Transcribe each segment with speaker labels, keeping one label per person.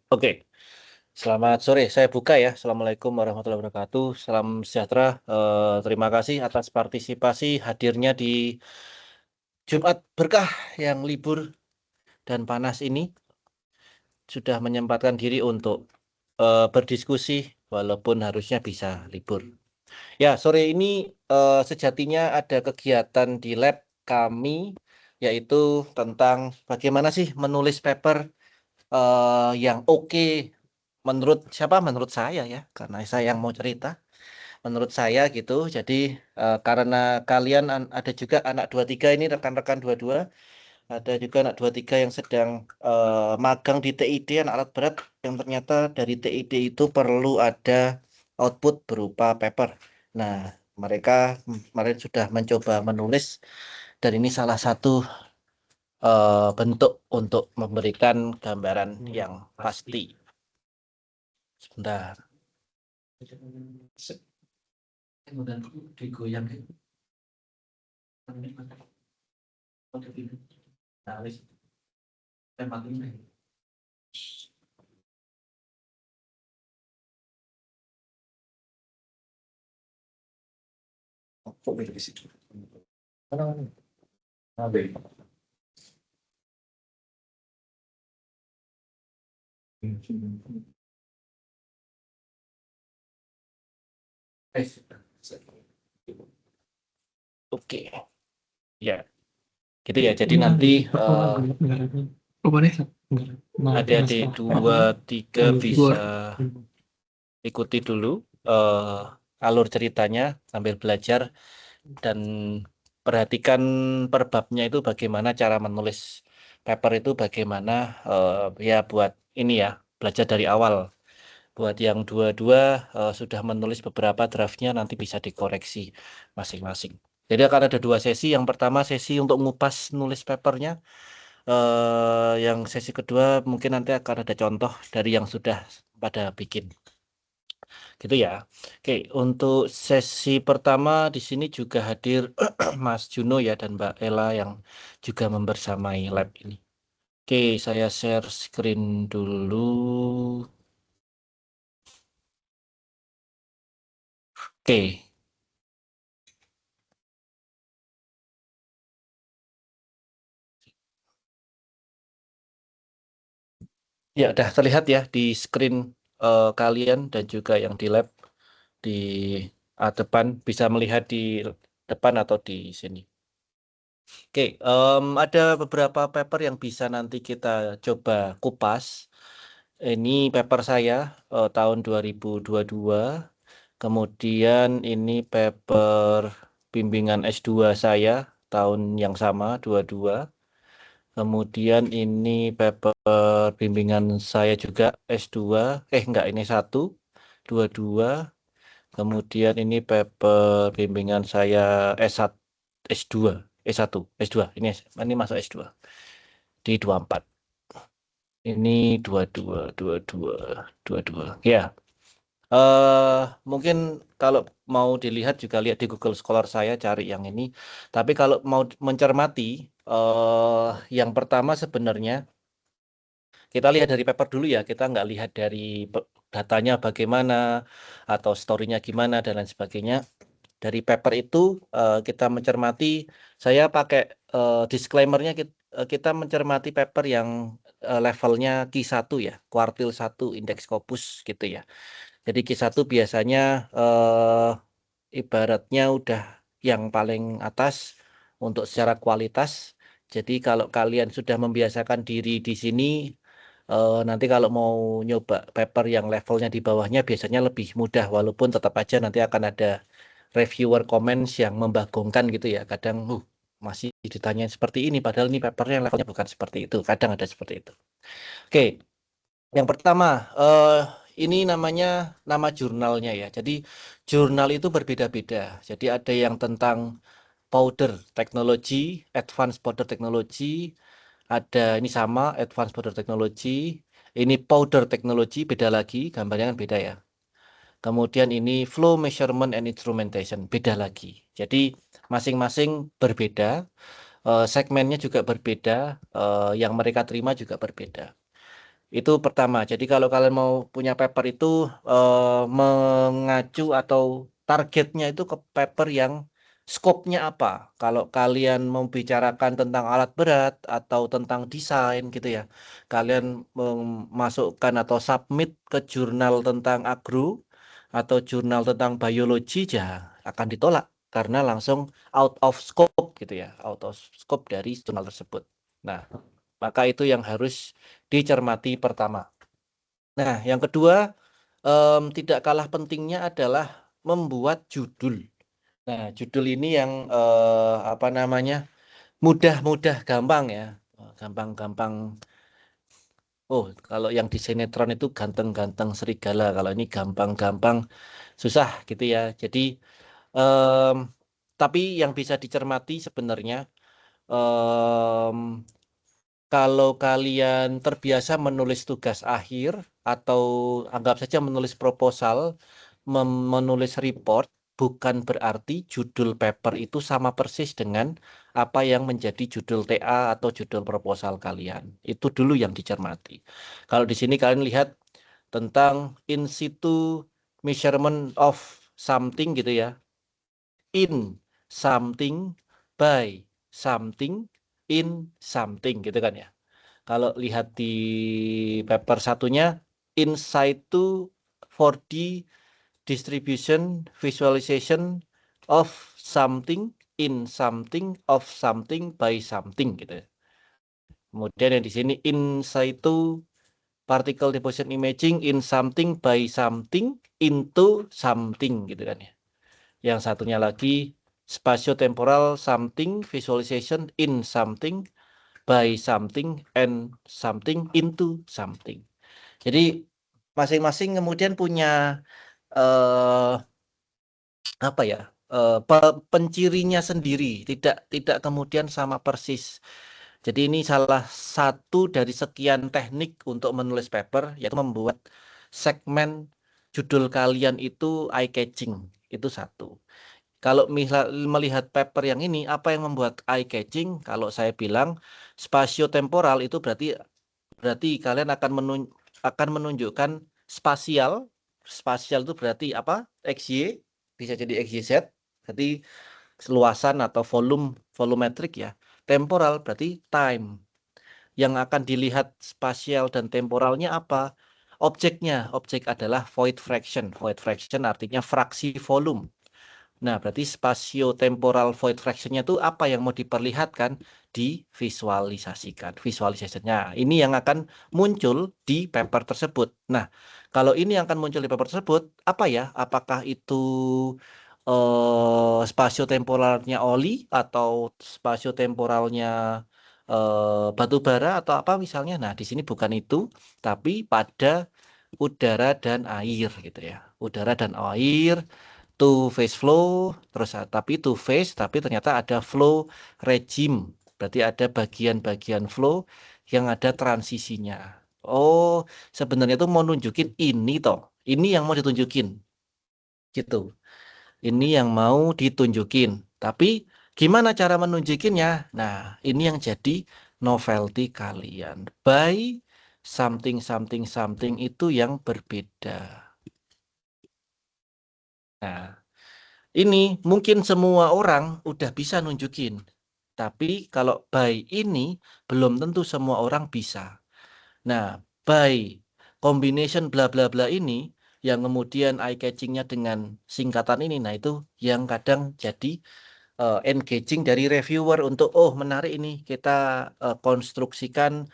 Speaker 1: Oke, selamat sore. Saya buka ya. Assalamualaikum warahmatullahi wabarakatuh. Salam sejahtera. Terima kasih atas partisipasi hadirnya di Jumat berkah yang libur dan panas ini. Sudah menyempatkan diri untuk berdiskusi walaupun harusnya bisa libur. Ya, sore ini sejatinya ada kegiatan di lab kami yaitu tentang bagaimana sih menulis paper yang oke menurut siapa? Menurut saya ya, karena saya yang mau cerita. Menurut saya gitu. Jadi karena kalian ada juga anak 23 ini rekan-rekan 22, ada juga anak 23 yang sedang magang di TID anak alat berat yang ternyata dari TID itu perlu ada output berupa paper. Nah, mereka kemarin sudah mencoba menulis dan ini salah satu bentuk untuk memberikan gambaran yang pasti. Sebentar. Kemudian digoyang gitu. Kok beda di situ? Oke, ya, gitu ya. Jadi nanti adik-adik 23 bisa ikuti dulu alur ceritanya sambil belajar dan perhatikan per babnya itu bagaimana cara menulis paper itu bagaimana ya buat ini ya belajar dari awal. Buat yang dua-dua sudah menulis beberapa draftnya nanti bisa dikoreksi masing-masing. Jadi akan ada dua sesi. Yang pertama sesi untuk ngupas nulis papernya. Yang sesi kedua mungkin nanti akan ada contoh dari yang sudah pada bikin. Gitu ya. Oke, untuk sesi pertama di sini juga hadir Mas Juno ya dan Mbak Ella yang juga membersamai lab ini. Oke, saya share screen dulu. Oke. Ya, udah terlihat ya di screen kalian dan juga yang di lab di depan bisa melihat di depan atau di sini. Oke, ada beberapa paper yang bisa nanti kita coba kupas. Ini paper saya tahun 2022. Kemudian ini paper bimbingan S2 saya tahun yang sama 22. Kemudian ini paper bimbingan saya juga S2. Enggak, ini 22. Kemudian ini paper bimbingan saya S1, S2, S1, S2. Ini masuk S2 di 24. Ini 22, 22, 22. Ya. Mungkin kalau mau dilihat juga lihat di Google Scholar saya cari yang ini. Tapi kalau mau mencermati yang pertama sebenarnya kita lihat dari paper dulu ya. Kita nggak lihat dari datanya bagaimana atau story-nya gimana dan lain sebagainya. Dari paper itu kita mencermati. Saya pakai disclaimer-nya kita mencermati paper yang levelnya Q1 ya, kuartil 1 indeks Scopus gitu ya. Jadi Q1 biasanya ibaratnya udah yang paling atas untuk secara kualitas. Jadi kalau kalian sudah membiasakan diri di sini, nanti kalau mau nyoba paper yang levelnya di bawahnya biasanya lebih mudah, walaupun tetap aja nanti akan ada reviewer comments yang membagongkan gitu ya. Kadang, masih ditanya seperti ini, padahal ini papernya levelnya bukan seperti itu. Kadang ada seperti itu. Oke, yang pertama, ini namanya nama jurnalnya ya. Jadi jurnal itu berbeda-beda. Jadi ada yang tentang powder technology, advanced powder technology, ada ini sama advanced powder technology, ini powder technology beda lagi, gambarnya kan beda ya. Kemudian ini flow measurement and instrumentation beda lagi. Jadi masing-masing berbeda, segmennya juga berbeda, yang mereka terima juga berbeda. Itu pertama. Jadi kalau kalian mau punya paper itu mengacu atau targetnya itu ke paper yang skopnya apa. Kalau kalian membicarakan tentang alat berat atau tentang desain gitu ya, kalian memasukkan atau submit ke jurnal tentang agro atau jurnal tentang biologi ya akan ditolak karena langsung out of scope gitu ya, out of scope dari jurnal tersebut. Nah, maka itu yang harus dicermati pertama. Nah, yang kedua, tidak kalah pentingnya adalah membuat judul. Nah, judul ini yang apa namanya mudah-mudah gampang ya. Gampang-gampang. Oh, kalau yang di sinetron itu ganteng-ganteng serigala. Kalau ini gampang-gampang susah gitu ya. Jadi, em, tapi yang bisa dicermati sebenarnya, em, kalau kalian terbiasa menulis tugas akhir atau anggap saja menulis proposal, menulis report, bukan berarti judul paper itu sama persis dengan apa yang menjadi judul TA atau judul proposal kalian. Itu dulu yang dicermati. Kalau di sini kalian lihat tentang in situ measurement of something gitu ya. In something, by something, in something gitu kan ya. Kalau lihat di paper satunya, insight to 4D distribution visualization of something in something of something by something gitu. Kemudian yang di sini insight to particle deposition imaging in something by something into something gitu kan ya. Yang satunya lagi spatiotemporal something visualization in something by something and something into something. Jadi masing-masing kemudian punya eh, apa ya pencirinya sendiri, tidak kemudian sama persis. Jadi ini salah satu dari sekian teknik untuk menulis paper, yaitu membuat segmen judul kalian itu eye catching. Itu satu. Kalau misal melihat paper yang ini, apa yang membuat eye catching? Kalau saya bilang spatiotemporal itu berarti kalian akan menunjukkan spasial. Spasial itu berarti apa? XY, bisa jadi XYZ. Berarti luasan atau volumetrik ya. Temporal berarti time. Yang akan dilihat spasial dan temporalnya apa? Objeknya. Objek adalah void fraction. Void fraction artinya fraksi volume. Nah, berarti spatio-temporal void fraction-nya itu apa yang mau diperlihatkan? Divisualisasikan. Visualisasinya. Ini yang akan muncul di paper tersebut. Nah, kalau ini yang akan muncul di paper tersebut, apa ya? Apakah itu spatio-temporalnya oli atau spatio-temporalnya batu bara atau apa misalnya? Nah, di sini bukan itu, tapi pada udara dan air gitu ya. Udara dan air two phase flow terus tapi two phase tapi ternyata ada flow regime berarti ada bagian-bagian flow yang ada transisinya. Oh, sebenarnya itu mau nunjukin ini toh, ini yang mau ditunjukin gitu, ini yang mau ditunjukin, tapi gimana cara menunjukinnya? Nah, ini yang jadi novelty kalian. By something something something itu yang berbeda. Nah, ini mungkin semua orang udah bisa nunjukin. Tapi kalau by ini belum tentu semua orang bisa. Nah, by combination bla bla bla ini yang kemudian eye catchingnya dengan singkatan ini, nah itu yang kadang jadi engaging dari reviewer untuk oh menarik ini kita konstruksikan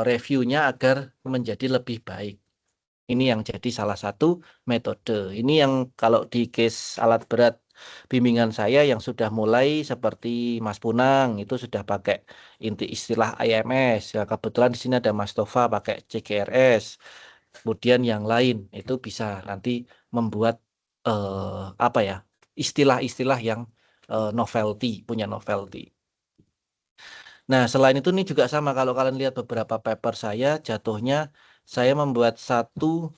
Speaker 1: reviewnya agar menjadi lebih baik. Ini yang jadi salah satu metode. Ini yang kalau di case alat berat bimbingan saya yang sudah mulai seperti Mas Punang itu sudah pakai inti istilah IMS. Ya, kebetulan di sini ada Mas Tova pakai CGRS. Kemudian yang lain itu bisa nanti membuat apa ya istilah-istilah yang novelty, punya novelty. Nah, selain itu nih juga sama kalau kalian lihat beberapa paper saya jatuhnya saya membuat satu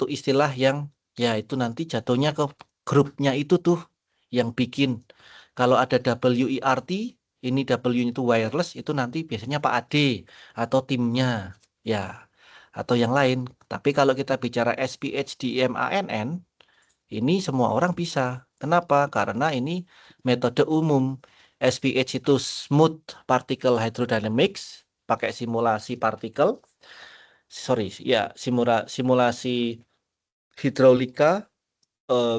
Speaker 1: istilah yang ya itu nanti jatuhnya ke grupnya itu tuh yang bikin. Kalau ada WERT ini W-nya itu wireless, itu nanti biasanya Pak Ade atau timnya, ya, atau yang lain. Tapi kalau kita bicara SPH DMANN, ini semua orang bisa. Kenapa? Karena ini metode umum. SPH itu Smooth Particle Hydrodynamics, pakai simulasi partikel, sorry, ya, simulasi hidraulika,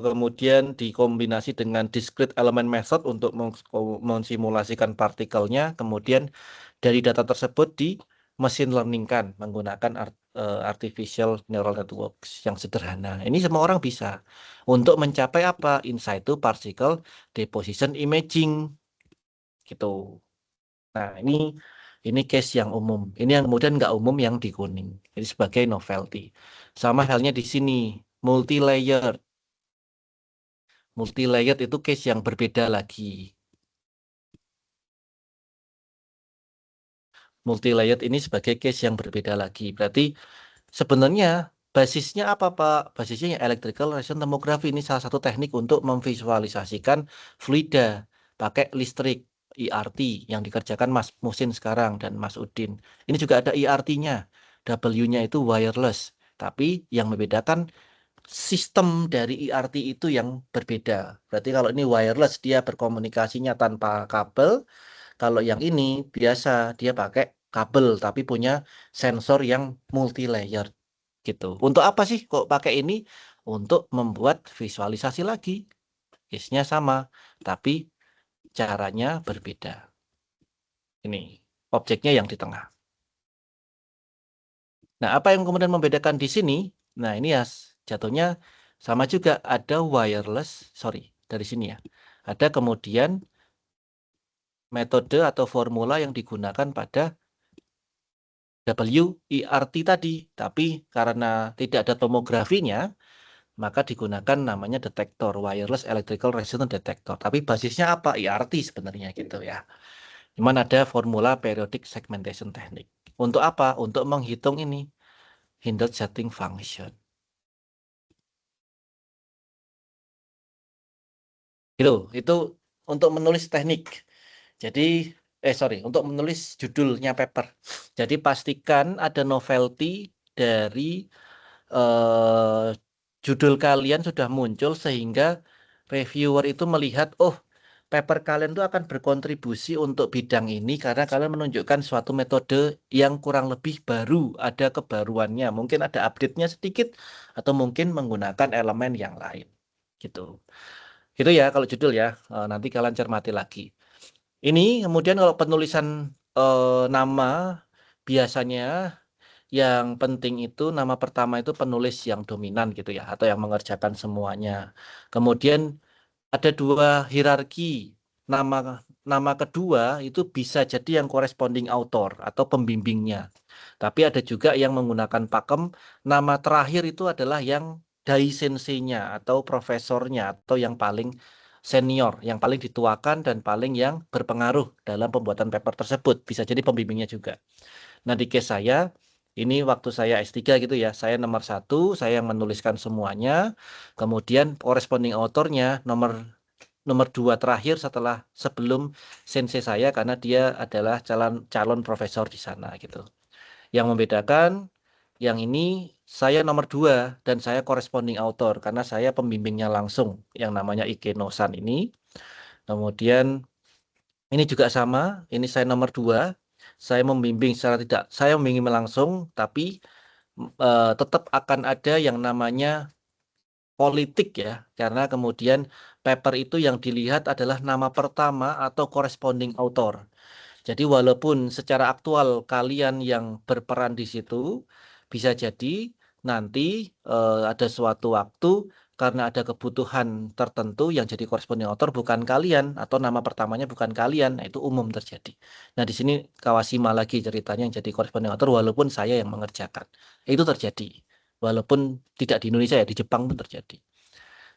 Speaker 1: kemudian dikombinasi dengan discrete element method untuk mensimulasikan partikelnya, kemudian dari data tersebut di machine learning kan menggunakan artificial neural networks yang sederhana. Ini semua orang bisa untuk mencapai apa? In situ particle deposition imaging gitu. Nah, ini case yang umum. Ini yang kemudian nggak umum yang di kuning. Ini sebagai novelty. Sama halnya di sini, multi layer. Multi layered itu case yang berbeda lagi. Multi layered ini sebagai case yang berbeda lagi. Berarti sebenarnya basisnya apa, Pak? Basisnya ya electrical resonance tomography. Ini salah satu teknik untuk memvisualisasikan fluida pakai listrik, IRT yang dikerjakan Mas Musin sekarang dan Mas Udin. Ini juga ada IRT-nya. W-nya itu wireless. Tapi yang membedakan sistem dari IRT itu yang berbeda. Berarti kalau ini wireless dia berkomunikasinya tanpa kabel. Kalau yang ini biasa dia pakai kabel tapi punya sensor yang multi layer gitu. Untuk apa sih kok pakai ini? Untuk membuat visualisasi lagi. Case-nya sama, tapi caranya berbeda. Ini objeknya yang di tengah. Nah, apa yang kemudian membedakan di sini? Nah, ini ya jatuhnya sama juga ada wireless, sorry, dari sini ya. Ada kemudian metode atau formula yang digunakan pada WIRT tadi, tapi karena tidak ada tomografinya, maka digunakan namanya detektor, Wireless Electrical Resonance Detector. Tapi basisnya apa? IRT sebenarnya gitu ya. Cuman ada formula Periodic Segmentation Technique. Untuk apa? Untuk menghitung ini, Hindle Setting Function. Gitu, itu untuk menulis teknik. Jadi, sorry, untuk menulis judulnya paper. Jadi pastikan ada novelty dari eh, judul kalian sudah muncul sehingga reviewer itu melihat, oh, paper kalian itu akan berkontribusi untuk bidang ini karena kalian menunjukkan suatu metode yang kurang lebih baru, ada kebaruannya, mungkin ada update-nya sedikit atau mungkin menggunakan elemen yang lain. Gitu. Gitu ya kalau judul ya. Nanti kalian cermati lagi. Ini kemudian kalau penulisan nama biasanya yang penting itu nama pertama itu penulis yang dominan gitu ya, atau yang mengerjakan semuanya. Kemudian ada dua hierarki. Nama nama kedua itu bisa jadi yang corresponding author atau pembimbingnya. Tapi ada juga yang menggunakan pakem. Nama terakhir itu adalah yang dai sensei-nya atau profesornya atau yang paling senior, yang paling dituakan dan paling yang berpengaruh dalam pembuatan paper tersebut. Bisa jadi pembimbingnya juga. Nah, di case saya, ini waktu saya S3 gitu ya, saya nomor 1, saya yang menuliskan semuanya, kemudian corresponding authornya nomor 2 terakhir setelah sebelum sensei saya karena dia adalah calon calon profesor di sana gitu. Yang membedakan yang ini saya nomor 2 dan saya corresponding author karena saya pembimbingnya langsung yang namanya Ikeno-san ini. Kemudian ini juga sama, ini saya nomor 2. Saya membimbing secara tidak, saya membimbing langsung, tapi tetap akan ada yang namanya politik ya, karena kemudian paper itu yang dilihat adalah nama pertama atau corresponding author. Jadi walaupun secara aktual kalian yang berperan di situ, bisa jadi nanti ada suatu waktu karena ada kebutuhan tertentu yang jadi corresponding author bukan kalian atau nama pertamanya bukan kalian, nah, itu umum terjadi. Nah di sini Kawashima lagi ceritanya yang jadi corresponding author walaupun saya yang mengerjakan. Itu terjadi. Walaupun tidak di Indonesia ya, di Jepang pun terjadi.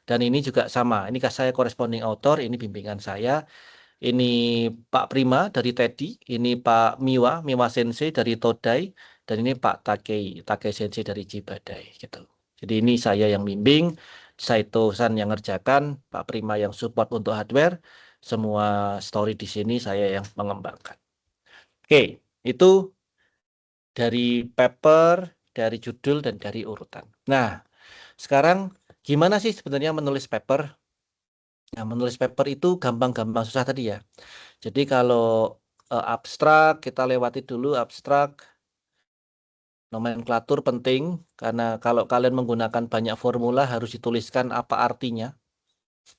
Speaker 1: Dan ini juga sama, ini saya corresponding author, ini bimbingan saya. Ini Pak Prima dari Teddy, ini Pak Miwa Sensei dari Todai, dan ini Pak Takei Sensei dari Jibadai gitu. Jadi ini saya yang bimbing, Saito-san yang ngerjakan, Pak Prima yang support untuk hardware, semua story di sini saya yang mengembangkan. Oke, itu dari paper, dari judul, dan dari urutan. Nah, sekarang gimana sih sebenarnya menulis paper? Nah, menulis paper itu gampang-gampang susah tadi ya. Jadi kalau abstrak, kita lewati dulu abstrak. Nomenklatur penting, karena kalau kalian menggunakan banyak formula harus dituliskan apa artinya.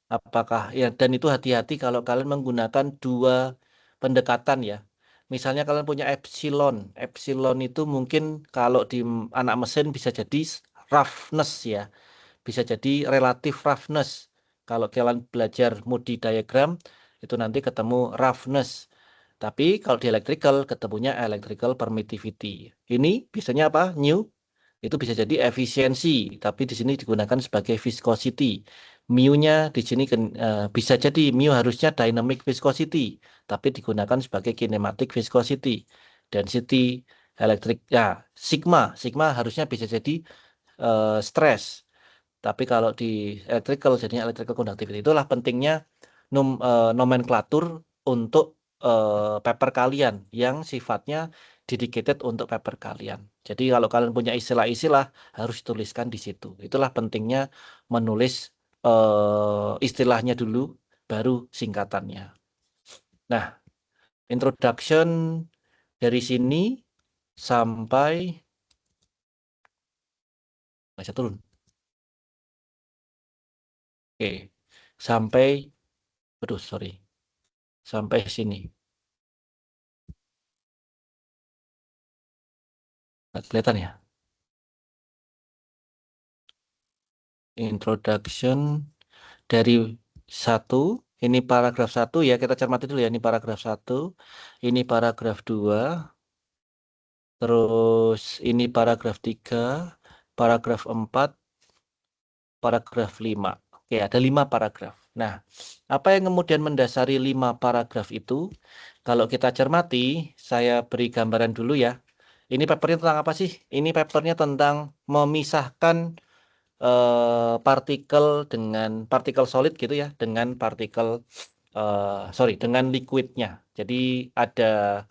Speaker 1: Apakah ya, dan itu hati-hati kalau kalian menggunakan dua pendekatan ya. Misalnya kalian punya epsilon. Epsilon itu mungkin kalau di anak mesin bisa jadi roughness ya. Bisa jadi relative roughness. Kalau kalian belajar Moody diagram, itu nanti ketemu roughness. Tapi kalau di electrical, ketemunya electrical permittivity. Ini biasanya apa? New. Itu bisa jadi efisiensi, tapi di sini digunakan sebagai viscosity. Mu-nya di sini bisa jadi mu harusnya dynamic viscosity, tapi digunakan sebagai kinematic viscosity. Density, elektrik, ya, sigma. Sigma harusnya bisa jadi stress. Tapi kalau di electrical jadinya electrical conductivity. Itulah pentingnya nomenklatur untuk paper kalian yang sifatnya dedicated untuk paper kalian. Jadi kalau kalian punya istilah-istilah harus tuliskan di situ. Itulah pentingnya menulis istilahnya dulu baru singkatannya. Nah, introduction dari sini sampai bisa turun. Oke. Sampai aduh sorry. Sampai sini. Nggak kelihatan ya? Introduction dari satu, ini paragraf satu ya, kita cermati dulu ya, ini paragraf satu, ini paragraf dua, terus ini paragraf tiga, paragraf empat, paragraf lima. Oke, ada 5 paragraf. Nah, apa yang kemudian mendasari 5 paragraf itu? Kalau kita cermati, saya beri gambaran dulu ya. Ini papernya tentang apa sih? Ini papernya tentang memisahkan partikel dengan partikel solid gitu ya, dengan partikel dengan liquidnya. Jadi ada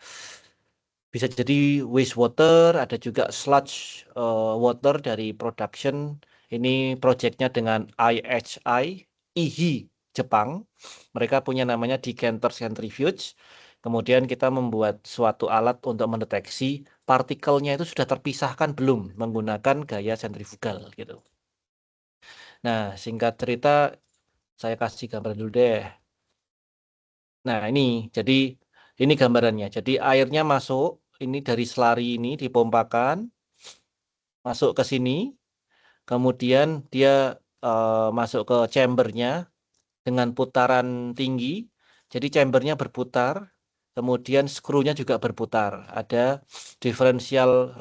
Speaker 1: bisa jadi wastewater, ada juga sludge water dari production. Ini proyeknya dengan IHI, IHI Jepang. Mereka punya namanya decanter centrifuge. Kemudian kita membuat suatu alat untuk mendeteksi partikelnya itu sudah terpisahkan belum menggunakan gaya sentrifugal gitu. Nah, singkat cerita, saya kasih gambar dulu deh. Nah, jadi ini gambarannya. Jadi airnya masuk, ini dari slurry ini dipompakan, masuk ke sini, kemudian dia masuk ke chambernya dengan putaran tinggi. Jadi chambernya berputar, kemudian skrunya juga berputar. Ada differential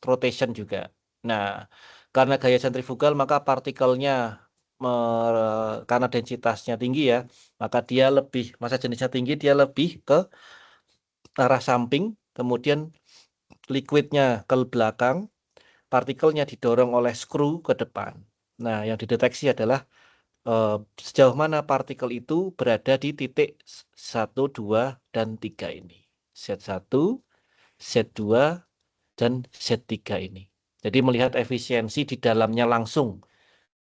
Speaker 1: rotation juga. Nah, karena gaya sentrifugal maka partikelnya karena densitasnya tinggi ya, maka dia lebih massa jenisnya tinggi, dia lebih ke arah samping, kemudian liquidnya ke belakang, partikelnya didorong oleh skru ke depan. Nah, yang dideteksi adalah sejauh mana partikel itu berada di titik 1, 2, dan 3 ini. Z1, Z2, dan Z3 ini. Jadi melihat efisiensi di dalamnya langsung.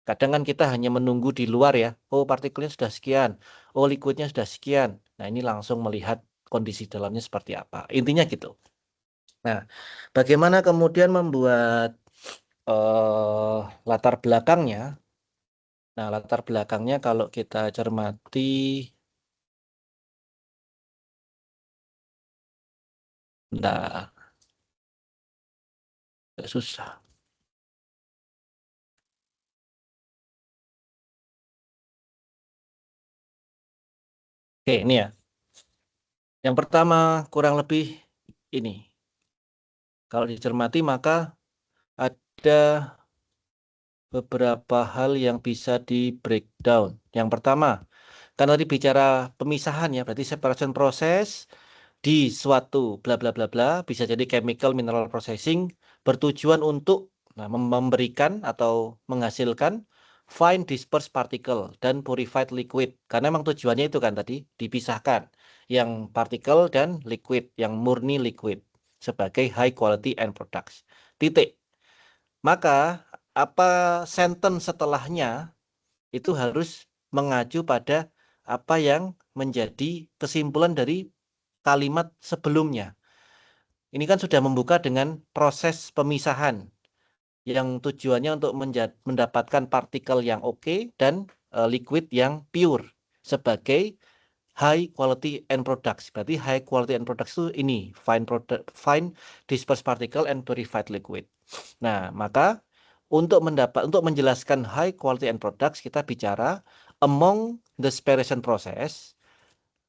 Speaker 1: Kadang kan kita hanya menunggu di luar ya. Oh, partikelnya sudah sekian. Oh, liquidnya sudah sekian. Nah, ini langsung melihat kondisi dalamnya seperti apa. Intinya gitu. Nah, bagaimana kemudian membuat latar belakangnya? Nah, latar belakangnya kalau kita cermati, nah, susah. Oke, ini ya. Yang pertama, kurang lebih ini. Kalau dicermati, maka ada beberapa hal yang bisa di breakdown. Yang pertama, karena tadi bicara pemisahan ya, berarti separation proses di suatu bla bla bla bla, bisa jadi chemical mineral processing bertujuan untuk memberikan atau menghasilkan fine dispersed particle dan purified liquid. Karena memang tujuannya itu kan tadi dipisahkan yang partikel dan liquid, yang murni liquid sebagai high quality end products. Titik. Maka apa sentence setelahnya itu harus mengacu pada apa yang menjadi kesimpulan dari kalimat sebelumnya. Ini kan sudah membuka dengan proses pemisahan yang tujuannya untuk mendapatkan partikel yang oke dan liquid yang pure sebagai high quality end products. Berarti high quality end products itu ini fine dispersed particle and purified liquid. Nah, maka untuk menjelaskan high quality end products kita bicara among the separation process.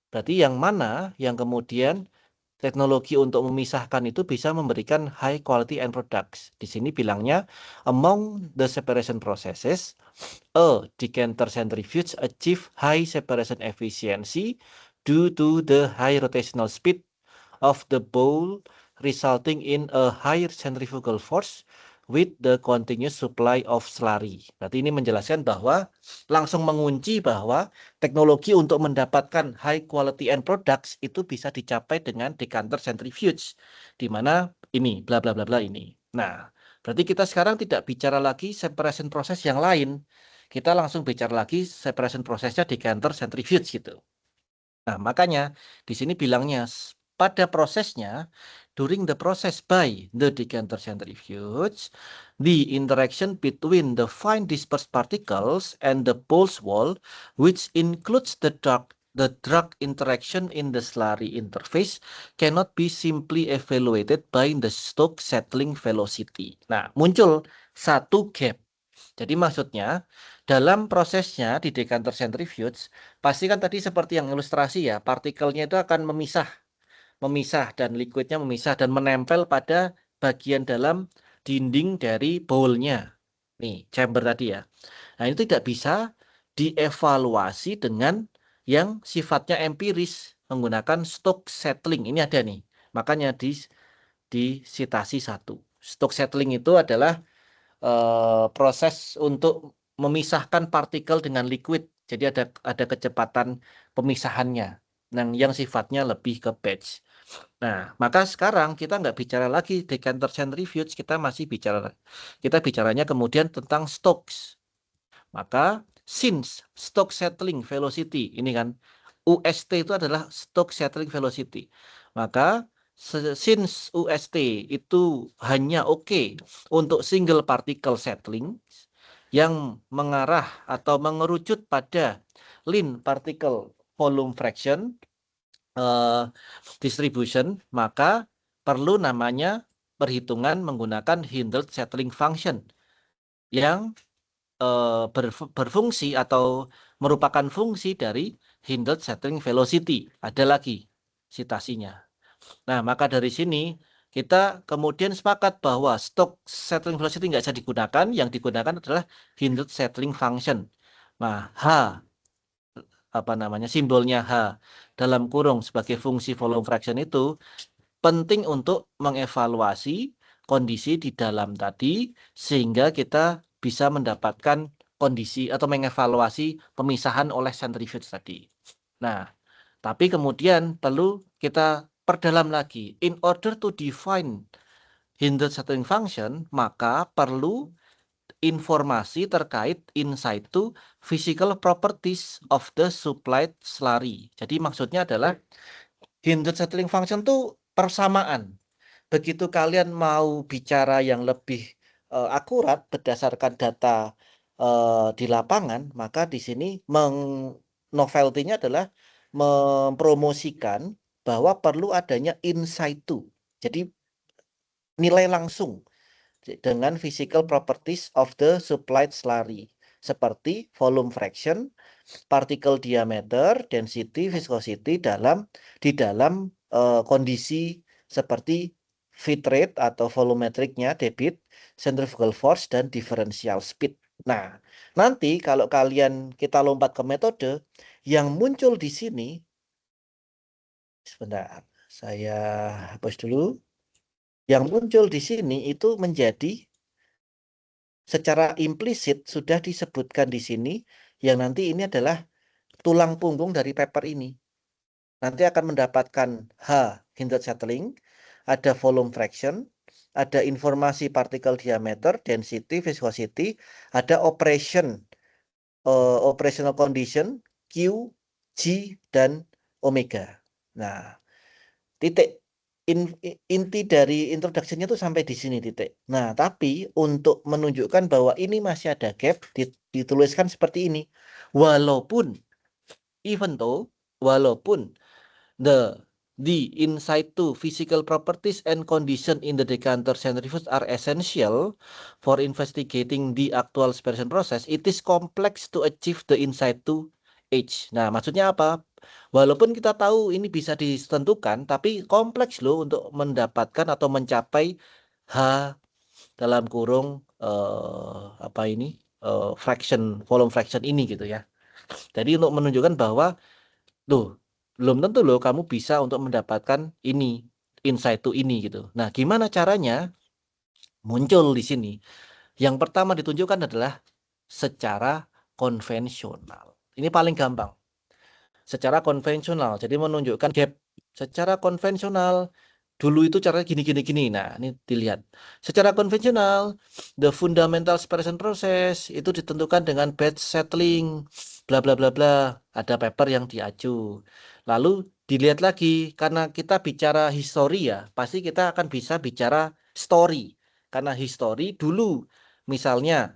Speaker 1: Berarti yang mana yang kemudian teknologi untuk memisahkan itu bisa memberikan high quality end products. Di sini bilangnya among the separation processes, a decanter centrifuge achieve high separation efficiency due to the high rotational speed of the bowl resulting in a higher centrifugal force with the continuous supply of slurry. Berarti ini menjelaskan bahwa langsung mengunci bahwa teknologi untuk mendapatkan high quality end products itu bisa dicapai dengan decanter centrifuge, di mana ini bla bla bla bla ini. Nah, berarti kita sekarang tidak bicara lagi separation process yang lain. Kita langsung bicara lagi separation prosesnya decanter centrifuge gitu. Nah, makanya di sini bilangnya pada prosesnya, during the process by the decanter centrifuge, the interaction between the fine dispersed particles and the bowl's wall, which includes the drag interaction in the slurry interface, cannot be simply evaluated by the Stokes settling velocity. Nah, muncul satu gap. Jadi maksudnya dalam prosesnya di decanter centrifuge pasti kan tadi seperti yang ilustrasi ya, partikelnya itu akan memisah dan liquidnya memisah dan menempel pada bagian dalam dinding dari bowl-nya. Nih, chamber tadi ya. Nah, itu tidak bisa dievaluasi dengan yang sifatnya empiris menggunakan Stokes settling. Ini ada nih. Makanya di citasi 1. Stokes settling itu adalah proses untuk memisahkan partikel dengan liquid. Jadi ada kecepatan pemisahannya yang sifatnya lebih ke batch. Nah, maka sekarang kita nggak bicara lagi decanter centrifuge, kita bicaranya kemudian tentang Stokes. Maka since Stokes settling velocity ini kan UST itu adalah Stokes settling velocity. Maka since UST itu hanya oke untuk single particle settling yang mengarah atau mengerucut pada lean particle volume fraction distribution, maka perlu namanya perhitungan menggunakan Hindled settling function yang berfungsi atau merupakan fungsi dari Hindled settling velocity. Ada lagi citasinya. Nah, maka dari sini kita kemudian sepakat bahwa Stokes settling velocity nggak bisa digunakan, yang digunakan adalah Hindled settling function. Nah, simbolnya H dalam kurung sebagai fungsi volume fraction itu penting untuk mengevaluasi kondisi di dalam tadi sehingga kita bisa mendapatkan kondisi atau mengevaluasi pemisahan oleh centrifuge tadi. Nah, tapi kemudian perlu kita perdalam lagi. In order to define Hindled settling function, maka perlu informasi terkait in situ physical properties of the supplied slurry. Jadi maksudnya adalah Hindled settling function itu persamaan. Begitu kalian mau bicara yang lebih akurat berdasarkan data di lapangan, maka di sini novelty-nya adalah mempromosikan bahwa perlu adanya in situ. Jadi nilai langsung dengan physical properties of the supplied slurry seperti volume fraction, particle diameter, density, viscosity di dalam kondisi seperti feed rate atau volumetricnya, debit, centrifugal force, dan differential speed. Nah, nanti kalau kita lompat ke metode, yang muncul di sini, sebentar, saya hapus dulu. Yang muncul di sini itu menjadi secara implisit sudah disebutkan di sini, yang nanti ini adalah tulang punggung dari paper ini. Nanti akan mendapatkan H, hindered settling, ada volume fraction, ada informasi particle diameter, density, viscosity, ada operational condition, Q, G, dan omega. Nah, titik inti dari introduction-nya itu sampai di sini titik. Nah, tapi untuk menunjukkan bahwa ini masih ada gap, dituliskan seperti ini. Walaupun, walaupun the in situ physical properties and condition in the decanter centrifuge are essential for investigating the actual separation process, it is complex to achieve the in situ H. Nah, maksudnya apa? Walaupun kita tahu ini bisa ditentukan, tapi kompleks loh untuk mendapatkan atau mencapai H dalam kurung volume fraction ini gitu ya. Jadi untuk menunjukkan bahwa tuh, belum tentu loh kamu bisa untuk mendapatkan ini, insight to ini gitu. Nah, gimana caranya? Muncul di sini. Yang pertama ditunjukkan adalah secara konvensional. Ini paling gampang. Secara konvensional, jadi menunjukkan gap. Secara konvensional, dulu itu caranya gini. Nah, ini dilihat. Secara konvensional, the fundamental separation process itu ditentukan dengan batch settling, bla bla bla bla. Ada paper yang diaju. Lalu dilihat lagi, karena kita bicara history ya, pasti kita akan bisa bicara story. Karena history dulu, misalnya,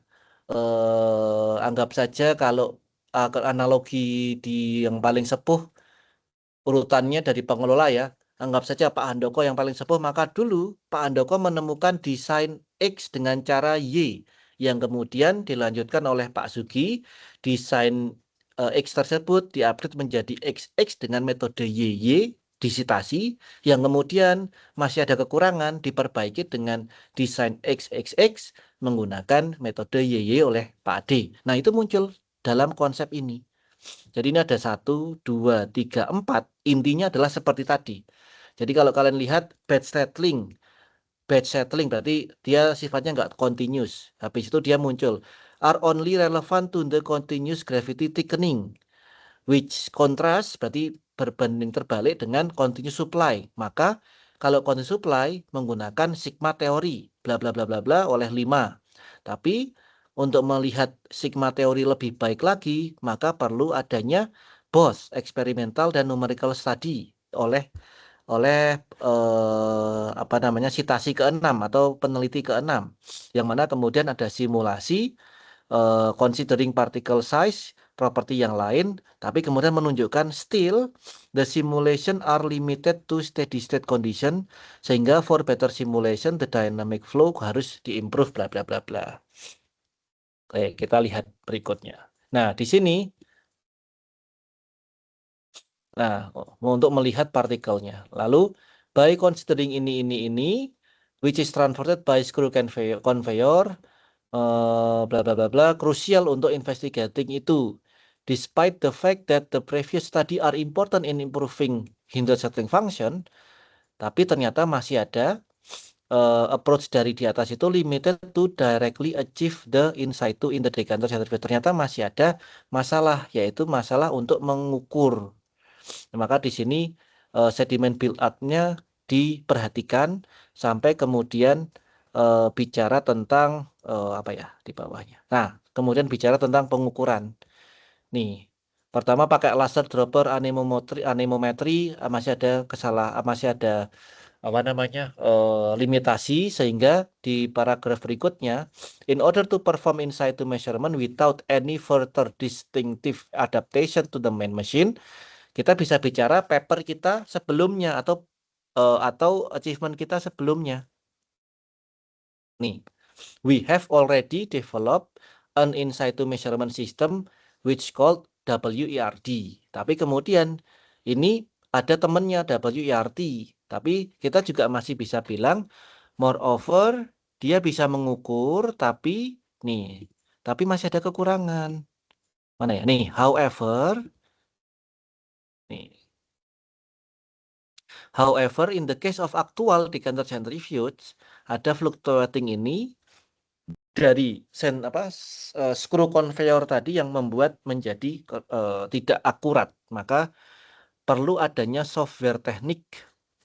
Speaker 1: anggap saja kalau analogi di yang paling sepuh urutannya dari pengelola ya. Anggap saja Pak Handoko yang paling sepuh, maka dulu Pak Handoko menemukan desain X dengan cara Y yang kemudian dilanjutkan oleh Pak Sugi. Desain X tersebut diupdate menjadi XX dengan metode YY disitasi, yang kemudian masih ada kekurangan diperbaiki dengan desain XXX menggunakan metode YY oleh Pak D. Nah, itu muncul dalam konsep ini. Jadi ini ada 1, 2, 3, 4. Intinya adalah seperti tadi. Jadi kalau kalian lihat batch settling berarti dia sifatnya nggak continuous. Habis itu dia muncul are only relevant to the continuous gravity thickening, which contrast berarti berbanding terbalik dengan continuous supply. Maka kalau continuous supply menggunakan sigma teori bla bla bla bla bla oleh 5. Tapi untuk melihat sigma teori lebih baik lagi, maka perlu adanya both experimental dan numerical study oleh citasi ke-6 atau peneliti ke-6, yang mana kemudian ada simulasi considering particle size, properti yang lain, tapi kemudian menunjukkan still the simulation are limited to steady state condition, sehingga for better simulation the dynamic flow harus diimprove bla bla bla bla. Oke, kita lihat berikutnya. Nah, di sini untuk melihat partikelnya. Lalu by considering ini which is transported by screw conveyor bla bla bla bla, krusial untuk investigating itu. Despite the fact that the previous study are important in improving hindered settling function, tapi ternyata masih ada approach dari di atas itu limited to directly achieve the in situ in the decanter centrifuge. Ternyata masih ada masalah, yaitu masalah untuk mengukur. Maka di sini sedimen build up-nya diperhatikan sampai kemudian bicara tentang di bawahnya. Nah, kemudian bicara tentang pengukuran. Nih, pertama pakai laser dropper anemometri, masih ada limitasi, sehingga di paragraf berikutnya, in order to perform in situ measurement without any further distinctive adaptation to the main machine, kita bisa bicara paper kita sebelumnya atau achievement kita sebelumnya. Nih, we have already developed an in situ measurement system which called WERD. Tapi kemudian ini ada temennya WERT. Tapi kita juga masih bisa bilang, moreover, dia bisa mengukur, tapi masih ada kekurangan. Mana ya? Nih, however, in the case of actual decanter centrifuge, ada fluctuating ini, dari screw conveyor tadi yang membuat menjadi tidak akurat. Maka perlu adanya software teknik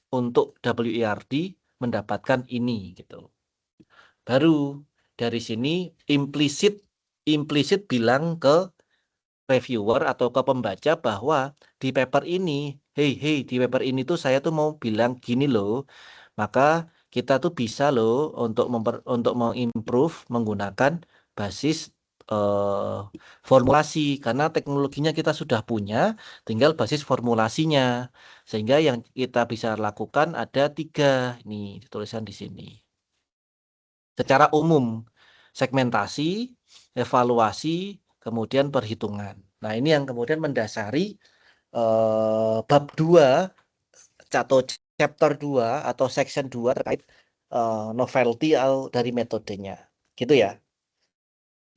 Speaker 1: untuk WIRD mendapatkan ini gitu. Baru dari sini implisit bilang ke reviewer atau ke pembaca bahwa di paper ini, hey, di paper ini tuh saya tuh mau bilang gini loh. Maka kita tuh bisa loh untuk mengimprove menggunakan basis formulasi karena teknologinya kita sudah punya, tinggal basis formulasinya. Sehingga yang kita bisa lakukan ada 3 ini ditulisan di sini. Secara umum, segmentasi, evaluasi, kemudian perhitungan. Nah, ini yang kemudian mendasari bab 2 atau chapter 2 atau section 2 terkait novelty dari metodenya. Gitu ya.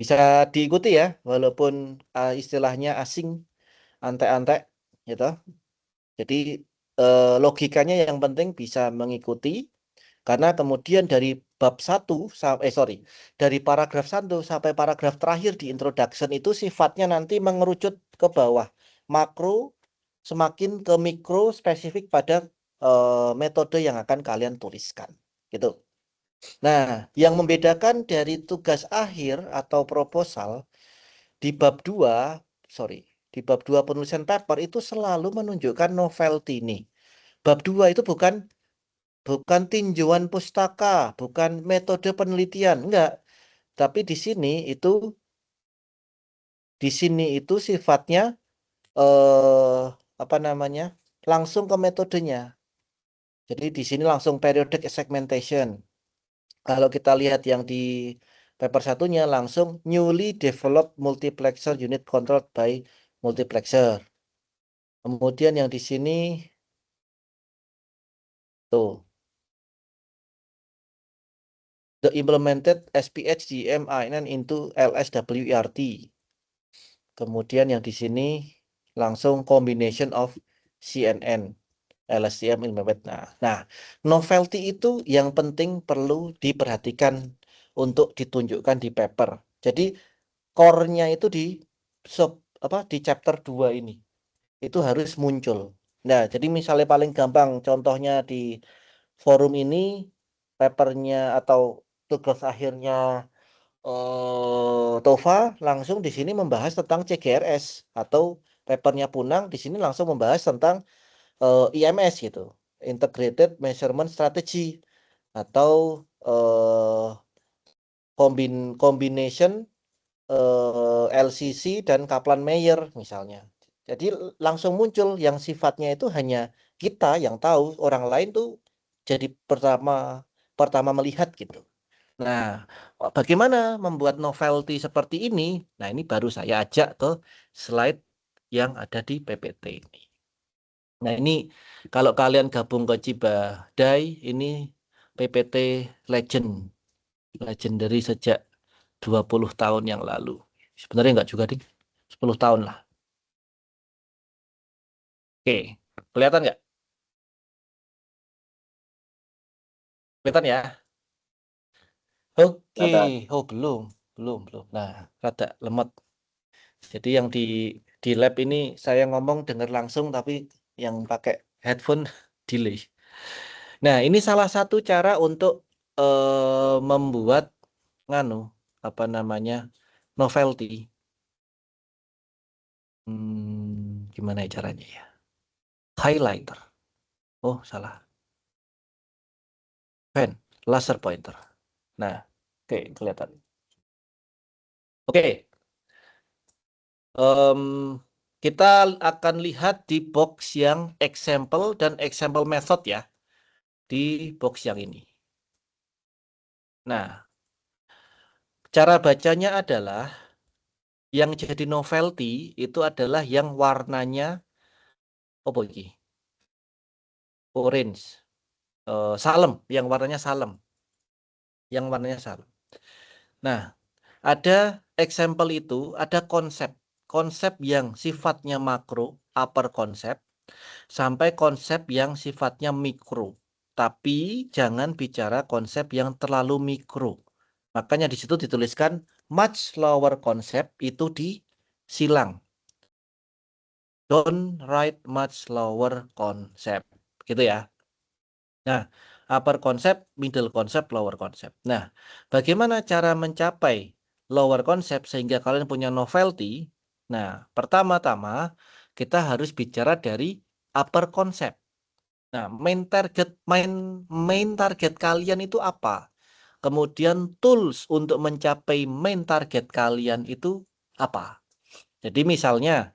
Speaker 1: Bisa diikuti ya, walaupun istilahnya asing, antek-antek gitu. Jadi logikanya yang penting bisa mengikuti. Karena kemudian dari bab 1 dari paragraf 1 sampai paragraf terakhir di introduction itu sifatnya nanti mengerucut ke bawah. Makro semakin ke mikro spesifik pada metode yang akan kalian tuliskan. Gitu. Nah, yang membedakan dari tugas akhir atau proposal di bab 2, di bab 2 penulisan paper itu selalu menunjukkan novelty nih. Bab 2 itu bukan tinjauan pustaka, bukan metode penelitian, enggak. Tapi di sini itu sifatnya apa namanya? Langsung ke metodenya. Jadi di sini langsung periodic segmentation. Kalau kita lihat yang di paper satunya langsung newly developed multiplexer unit controlled by multiplexer. Kemudian yang di sini tuh the implemented SPH DMIN into LSWERT. Kemudian yang di sini langsung combination of CNN, LSTM, implement. Nah, novelty itu yang penting perlu diperhatikan untuk ditunjukkan di paper. Jadi core-nya itu di chapter 2 ini. Itu harus muncul. Nah, jadi misalnya paling gampang contohnya di forum ini papernya atau tugas akhirnya Tova langsung di sini membahas tentang CGRS atau papernya Punang di sini langsung membahas tentang IMS gitu, Integrated Measurement Strategy atau combination LCC dan Kaplan-Meier misalnya. Jadi langsung muncul yang sifatnya itu hanya kita yang tahu, orang lain tuh jadi pertama melihat gitu. Nah, bagaimana membuat novelty seperti ini? Nah, ini baru saya ajak ke slide yang ada di PPT ini. Nah, ini kalau kalian gabung ke Cibadai, ini PPT legendary sejak 20 tahun yang lalu. Sebenarnya enggak juga, Ding. 10 tahun lah. Oke, kelihatan nggak? Kelihatan ya? Oke, oh belum. Nah, rada lemot. Jadi yang di lab ini saya ngomong dengar langsung, tapi yang pakai headphone delay. Nah, ini salah satu cara untuk membuat apa namanya novelty. Gimana ya caranya ya? Highlighter. Oh, salah. Pen, laser pointer. Nah, oke, kelihatan. Oke, kita akan lihat di box yang example dan example method ya, di box yang ini. Nah, cara bacanya adalah yang jadi novelty itu adalah yang warnanya orange, salem, yang warnanya salem, Nah, ada example itu, ada konsep yang sifatnya makro, upper konsep, sampai konsep yang sifatnya mikro. Tapi jangan bicara konsep yang terlalu mikro. Makanya di situ dituliskan much lower concept itu disilang. Don't write much lower concept. Gitu ya. Nah, upper concept, middle concept, lower concept. Nah, bagaimana cara mencapai lower concept sehingga kalian punya novelty? Nah, pertama-tama kita harus bicara dari upper concept. Nah, main target kalian itu apa? Kemudian tools untuk mencapai main target kalian itu apa? Jadi misalnya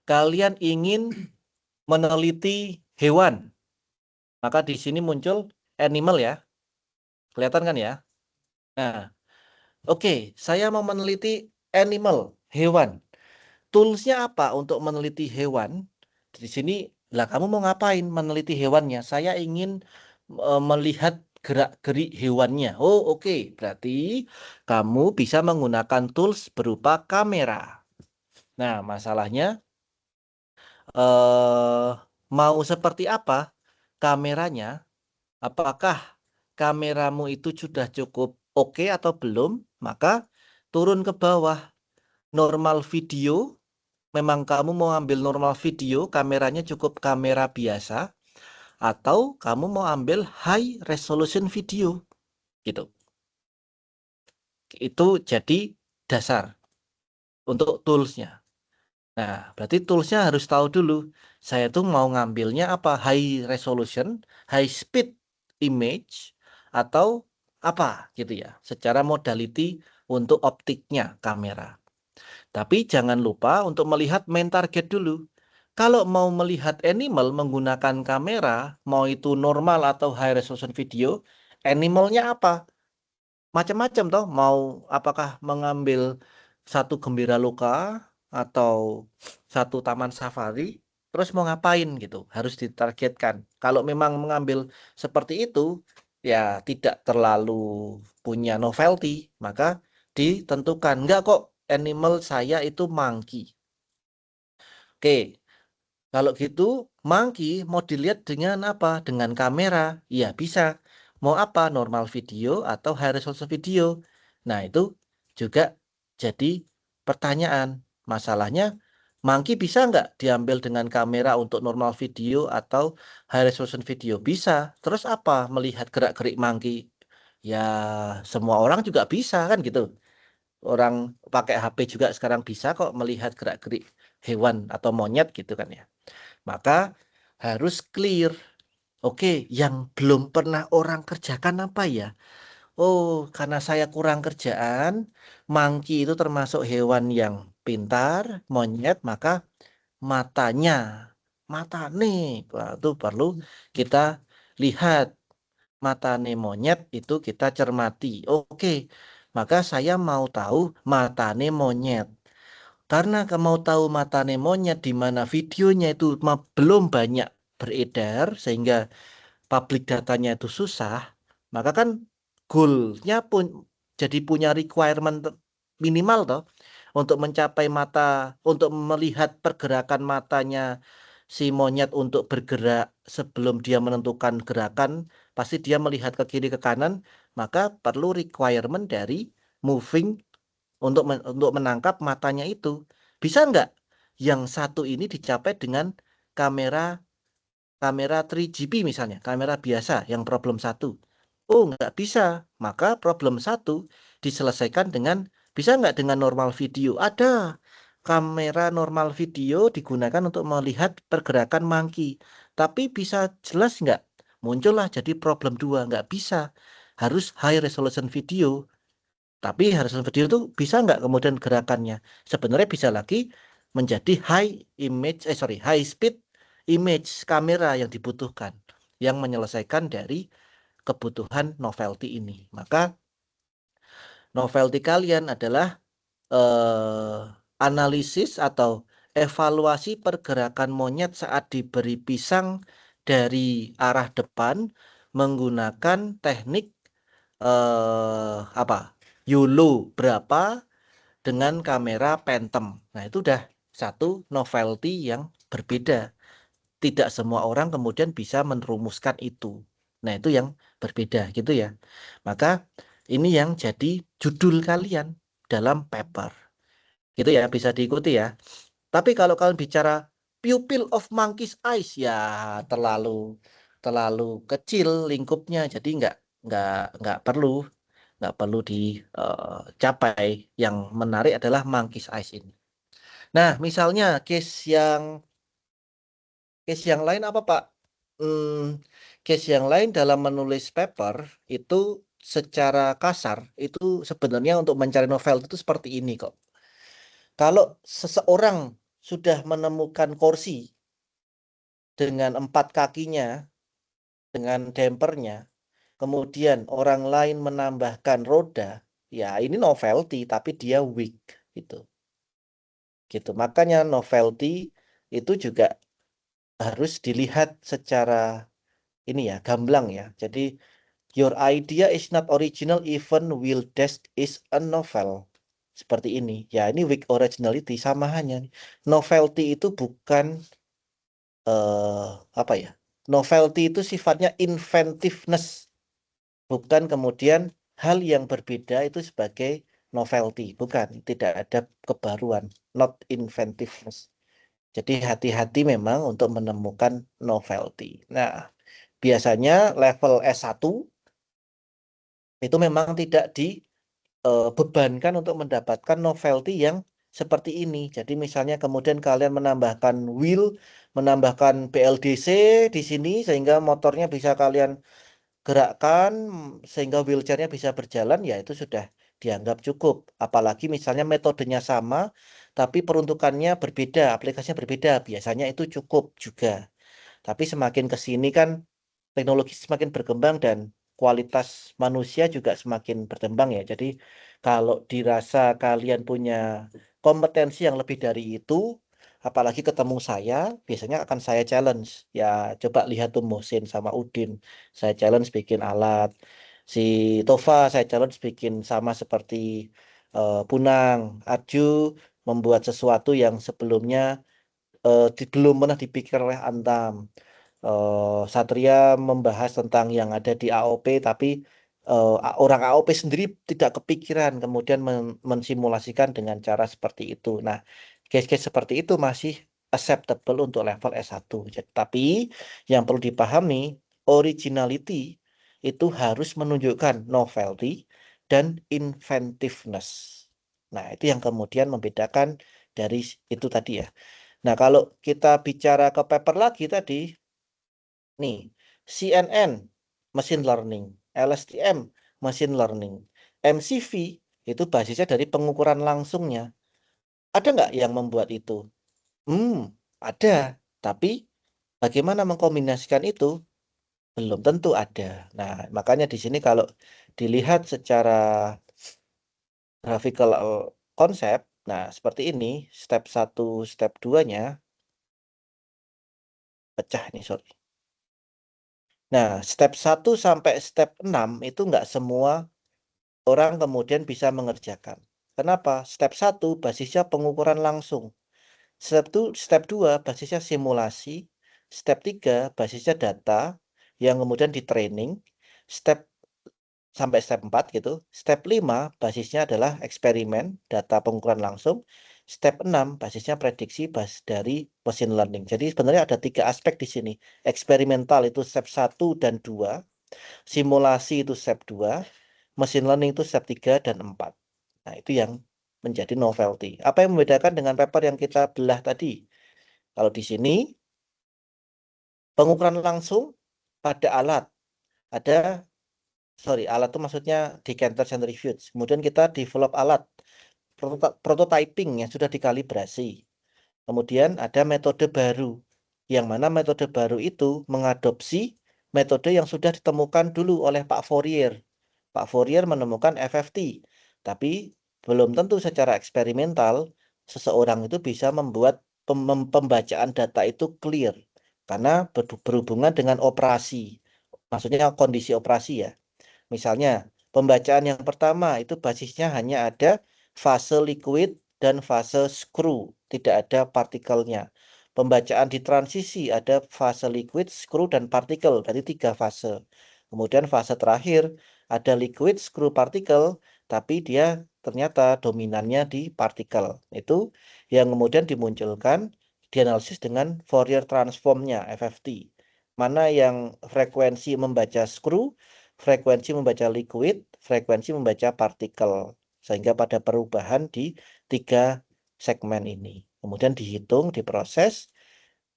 Speaker 1: kalian ingin meneliti hewan, maka di sini muncul animal ya. Kelihatan kan ya? Nah, oke, saya mau meneliti animal, hewan. Toolsnya apa untuk meneliti hewan? Di sini, lah kamu mau ngapain meneliti hewannya? Saya ingin melihat gerak-gerik hewannya. Oh, oke. Berarti kamu bisa menggunakan tools berupa kamera. Nah, masalahnya eh, mau seperti apa kameranya? Apakah kameramu itu sudah cukup oke atau belum? Maka turun ke bawah. Normal video, memang kamu mau ambil normal video, kameranya cukup kamera biasa, atau kamu mau ambil high resolution video, gitu. Itu jadi dasar untuk toolsnya. Nah, berarti toolsnya harus tahu dulu. Saya tuh mau ngambilnya apa? High resolution, high speed image, atau apa gitu ya. Secara modality untuk optiknya kamera. Tapi jangan lupa untuk melihat main target dulu. Kalau mau melihat animal menggunakan kamera, mau itu normal atau high resolution video, animalnya apa? Macam-macam toh, mau apakah mengambil satu gembira loka atau satu taman safari, terus mau ngapain gitu, harus ditargetkan. Kalau memang mengambil seperti itu, ya tidak terlalu punya novelty, maka ditentukan. Enggak kok, animal saya itu monkey. Oke, kalau gitu, monkey mau dilihat dengan apa? Dengan kamera. Ya, bisa. Mau apa? Normal video atau high resolution video. Nah, itu juga jadi pertanyaan. Masalahnya, monkey bisa nggak diambil dengan kamera untuk normal video atau high resolution video? Bisa. Terus apa? Melihat gerak-gerik monkey. Ya, semua orang juga bisa kan gitu. Orang pakai HP juga sekarang bisa kok melihat gerak-gerik hewan atau monyet gitu kan ya. Maka harus clear. Oke, yang belum pernah orang kerjakan apa ya? Oh, karena saya kurang kerjaan, monkey itu termasuk hewan yang pintar, monyet, maka matanya, mata nih, wah, itu perlu kita lihat. Mata nih monyet itu kita cermati. Oke, maka saya mau tahu mata nih monyet. Karena kamu mau tahu matane monyet di mana videonya itu belum banyak beredar sehingga public datanya itu susah, maka kan goalnya pun jadi punya requirement minimal toh untuk mencapai mata, untuk melihat pergerakan matanya si monyet untuk bergerak sebelum dia menentukan gerakan, pasti dia melihat ke kiri ke kanan, maka perlu requirement dari moving untuk menangkap matanya itu. Bisa nggak yang satu ini dicapai dengan kamera kamera 3GP misalnya, kamera biasa yang problem satu? Oh, nggak bisa. Maka problem satu diselesaikan dengan bisa nggak dengan normal video? Ada. Kamera normal video digunakan untuk melihat pergerakan monkey. Tapi bisa jelas nggak? Muncullah jadi problem dua. Nggak bisa. Harus high resolution video. Tapi harus video itu bisa nggak kemudian gerakannya? Sebenarnya bisa lagi menjadi high speed image kamera yang dibutuhkan, yang menyelesaikan dari kebutuhan novelty ini. Maka novelty kalian adalah eh, analisis atau evaluasi pergerakan monyet saat diberi pisang dari arah depan menggunakan teknik apa? YOLO berapa dengan kamera Phantom. Nah, itu udah satu novelty yang berbeda. Tidak semua orang kemudian bisa merumuskan itu. Nah, itu yang berbeda gitu ya. Maka Ini yang jadi judul kalian dalam paper. Gitu ya, bisa diikuti ya. Tapi kalau kalian bicara pupil of monkey's eyes, ya terlalu terlalu kecil lingkupnya, jadi nggak perlu dicapai. Yang menarik adalah monkey's eyes ini. Nah, misalnya case yang lain apa, Pak? Hmm, case yang lain dalam menulis paper itu secara kasar itu sebenarnya untuk mencari novel itu seperti ini kok. Kalau seseorang sudah menemukan kursi dengan 4 kakinya, dengan dampernya, kemudian orang lain menambahkan roda, ya ini novelty tapi dia weak gitu. Gitu. Makanya novelty itu juga harus dilihat secara ini ya, gamblang ya. Jadi your idea is not original even wildest is a novel. Seperti ini. Ya, ini weak originality sama hanya. Novelty itu bukan apa ya? Novelty itu sifatnya inventiveness, bukan kemudian hal yang berbeda itu sebagai novelty, bukan. Tidak ada kebaruan, not inventiveness. Jadi hati-hati memang untuk menemukan novelty. Nah, biasanya level S1 itu memang tidak dibebankan untuk mendapatkan novelty yang seperti ini. Jadi misalnya kemudian kalian menambahkan wheel, menambahkan BLDC di sini sehingga motornya bisa kalian gerakkan sehingga wheelchairnya bisa berjalan, ya itu sudah dianggap cukup. Apalagi misalnya metodenya sama tapi peruntukannya berbeda, aplikasinya berbeda, biasanya itu cukup juga. Tapi semakin ke sini kan teknologi semakin berkembang dan kualitas manusia juga semakin berkembang ya. Jadi kalau dirasa kalian punya kompetensi yang lebih dari itu, apalagi ketemu saya, biasanya akan saya challenge. Ya coba lihat tuh Muhsin sama Udin. Saya challenge bikin alat. Si Tova saya challenge bikin sama seperti Punang. Arju membuat sesuatu yang sebelumnya belum pernah dipikir oleh Antam. Satria membahas tentang yang ada di AOP, tapi orang AOP sendiri tidak kepikiran kemudian mensimulasikan dengan cara seperti itu. Nah, case-case seperti itu masih acceptable untuk level S1. Tapi yang perlu dipahami, originality itu harus menunjukkan novelty dan inventiveness. Nah, itu yang kemudian membedakan dari itu tadi ya. Nah, kalau kita bicara ke paper lagi tadi, nih, CNN, machine learning, LSTM, machine learning, MCV, itu basisnya dari pengukuran langsungnya. Ada nggak yang membuat itu? Hmm, ada. Tapi bagaimana mengkombinasikan itu? Belum tentu ada. Nah, makanya di sini kalau dilihat secara graphical konsep, nah seperti ini, step 1, step 2-nya, pecah nih, sorry. Nah, step 1 sampai step 6 itu nggak semua orang kemudian bisa mengerjakan. Kenapa? Step 1 basisnya pengukuran langsung. Step 2 basisnya simulasi. Step 3 basisnya data yang kemudian di training. Step sampai step 4 gitu. Step 5 basisnya adalah eksperimen, data pengukuran langsung. Step 6 basisnya prediksi dari machine learning. Jadi sebenarnya ada 3 aspek di sini. Eksperimental itu step 1 dan 2. Simulasi itu step 2, machine learning itu step 3 dan 4. Nah, itu yang menjadi novelty. Apa yang membedakan dengan paper yang kita belah tadi? Kalau di sini, pengukuran langsung pada alat. Alat itu maksudnya decanter centrifuge. Kemudian kita develop alat, prototyping yang sudah dikalibrasi. Kemudian ada metode baru, yang mana metode baru itu mengadopsi metode yang sudah ditemukan dulu oleh Pak Fourier. Pak Fourier menemukan FFT, tapi belum tentu secara eksperimental seseorang itu bisa membuat pembacaan data itu clear, karena berhubungan dengan operasi, maksudnya kondisi operasi ya. Misalnya, pembacaan yang pertama itu basisnya hanya ada fase liquid dan fase screw, tidak ada partikelnya. Pembacaan di transisi ada fase liquid, screw, dan partikel, dari 3 fase. Kemudian fase terakhir ada liquid screw particle, tapi dia ternyata dominannya di partikel. Itu yang kemudian dimunculkan dianalisis dengan Fourier transformnya FFT. Mana yang frekuensi membaca screw, frekuensi membaca liquid, frekuensi membaca partikel. Sehingga pada perubahan di 3 segmen ini. Kemudian dihitung, diproses,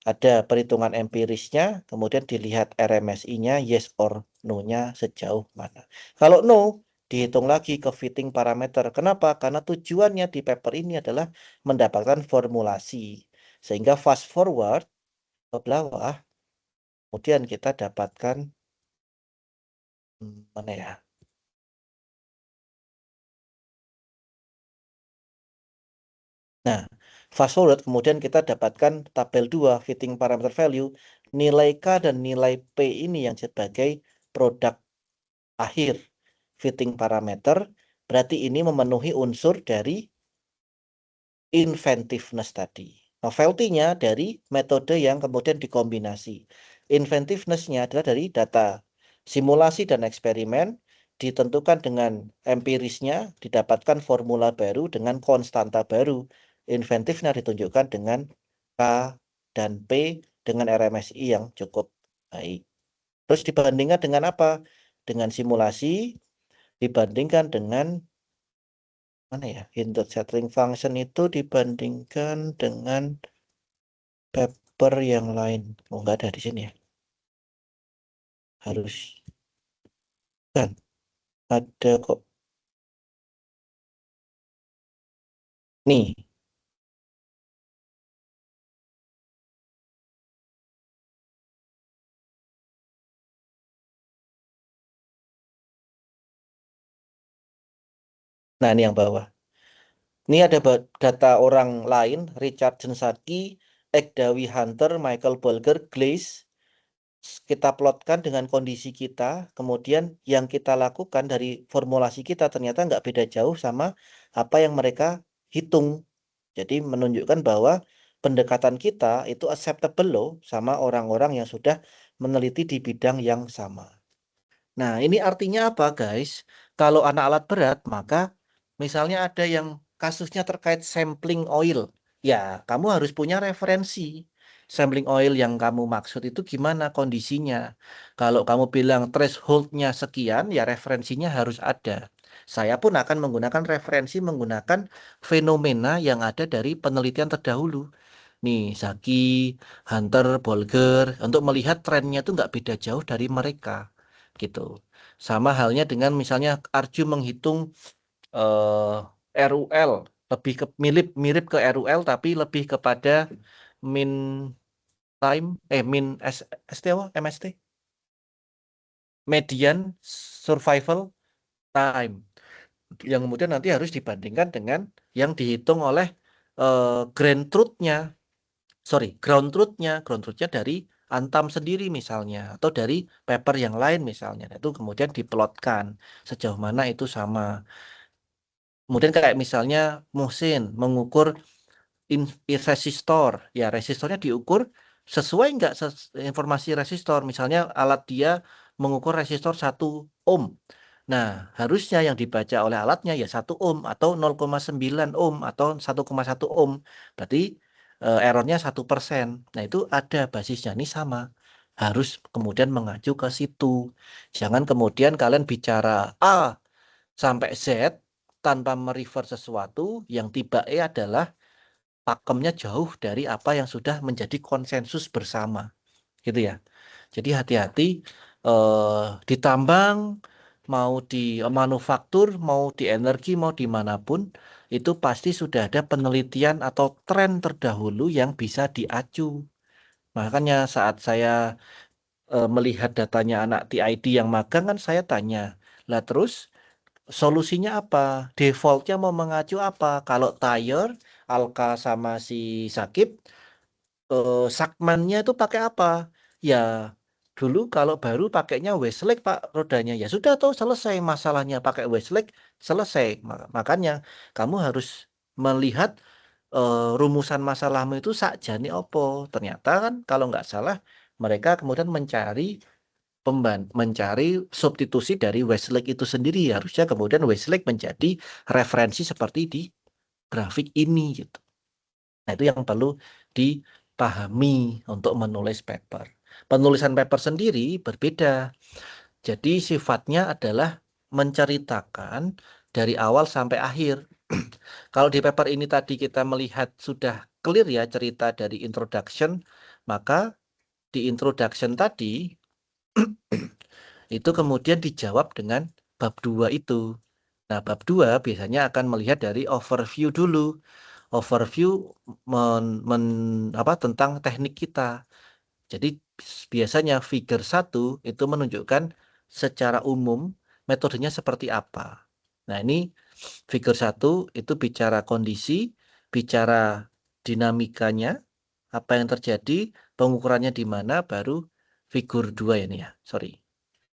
Speaker 1: ada perhitungan empirisnya, kemudian dilihat RMSI-nya, yes or no-nya sejauh mana. Kalau no, dihitung lagi ke fitting parameter. Kenapa? Karena tujuannya di paper ini adalah mendapatkan formulasi. Sehingga fast forward ke bawah, kemudian kita dapatkan, mana ya? Nah, fast forward kemudian kita dapatkan tabel 2 fitting parameter value, nilai K dan nilai P ini yang sebagai produk akhir fitting parameter, berarti ini memenuhi unsur dari inventiveness tadi. Novelty-nya dari metode yang kemudian dikombinasi. Inventiveness-nya adalah dari data simulasi dan eksperimen, ditentukan dengan empirisnya, didapatkan formula baru dengan konstanta baru. Inventifnya ditunjukkan dengan K dan P dengan RMSI yang cukup baik. Terus dibandingkan dengan apa? Dengan simulasi, dibandingkan dengan mana ya? Hinted settling function itu dibandingkan dengan paper yang lain. Oh, nggak ada di sini ya. Harus kan ada kok. Nih. Nah, ini yang bawah. Ini ada data orang lain, Richard Jensaki, Ekdawi Hunter, Michael Bolger, Glaze. Kita plotkan dengan kondisi kita, kemudian yang kita lakukan dari formulasi kita ternyata nggak beda jauh sama apa yang mereka hitung. Jadi menunjukkan bahwa pendekatan kita itu acceptable loh sama orang-orang yang sudah meneliti di bidang yang sama. Nah, ini artinya apa, guys? Kalau anak alat berat, maka misalnya ada yang kasusnya terkait sampling oil. Ya, kamu harus punya referensi. Sampling oil yang kamu maksud itu gimana kondisinya? Kalau kamu bilang thresholdnya sekian, ya referensinya harus ada. Saya pun akan menggunakan referensi menggunakan fenomena yang ada dari penelitian terdahulu. Nih, Zaki, Hunter, Bolger, untuk melihat trennya itu nggak beda jauh dari mereka. Gitu. Sama halnya dengan misalnya Arju menghitung RUL, lebih ke mirip mirip ke RUL tapi lebih kepada min time, min ST apa? MST, median survival time, yang kemudian nanti harus dibandingkan dengan yang dihitung oleh grand truth-nya, ground truth-nya dari Antam sendiri misalnya, atau dari paper yang lain misalnya. Nah, itu kemudian diplotkan sejauh mana itu sama. Kemudian kayak misalnya Muhsin mengukur resistor, ya resistornya diukur sesuai nggak informasi resistor. Misalnya alat dia mengukur resistor 1 ohm. Nah, harusnya yang dibaca oleh alatnya ya 1 ohm atau 0,9 ohm atau 1,1 ohm. Berarti errornya 1%. Nah, itu ada basisnya. Ini sama. Harus kemudian mengacu ke situ. Jangan kemudian kalian bicara A sampai Z tanpa merefer sesuatu yang tiba adalah pakemnya jauh dari apa yang sudah menjadi konsensus bersama, gitu ya. Jadi hati-hati, di tambang, mau di manufaktur, mau di energi, mau dimanapun, itu pasti sudah ada penelitian atau tren terdahulu yang bisa diacu. Makanya saat saya melihat datanya anak TID yang magang kan saya tanya, lah terus solusinya apa? Defaultnya mau mengacu apa? Kalau tire, Alka sama si Sakib, Sakmannya itu pakai apa? Ya, dulu kalau baru pakainya Westlake Pak rodanya. Ya sudah tuh selesai masalahnya pakai Westlake, selesai. Makanya kamu harus melihat rumusan masalahmu itu sakjane opo. Ternyata kan kalau nggak salah mereka kemudian mencari mencari substitusi dari Westlake itu sendiri. Harusnya kemudian Westlake menjadi referensi seperti di grafik ini gitu. Nah, itu yang perlu dipahami untuk menulis paper. Penulisan paper sendiri berbeda. Jadi sifatnya adalah menceritakan dari awal sampai akhir. Kalau di paper ini tadi kita melihat sudah clear ya cerita dari introduction, maka di introduction tadi itu kemudian dijawab dengan bab 2 itu. Nah, bab 2 biasanya akan melihat dari overview dulu. Overview tentang teknik kita. Jadi biasanya figure 1 itu menunjukkan secara umum metodenya seperti apa. Nah, ini figure 1 itu bicara kondisi, bicara dinamikanya, apa yang terjadi, pengukurannya di mana, baru figure 2 ini ya. Sorry.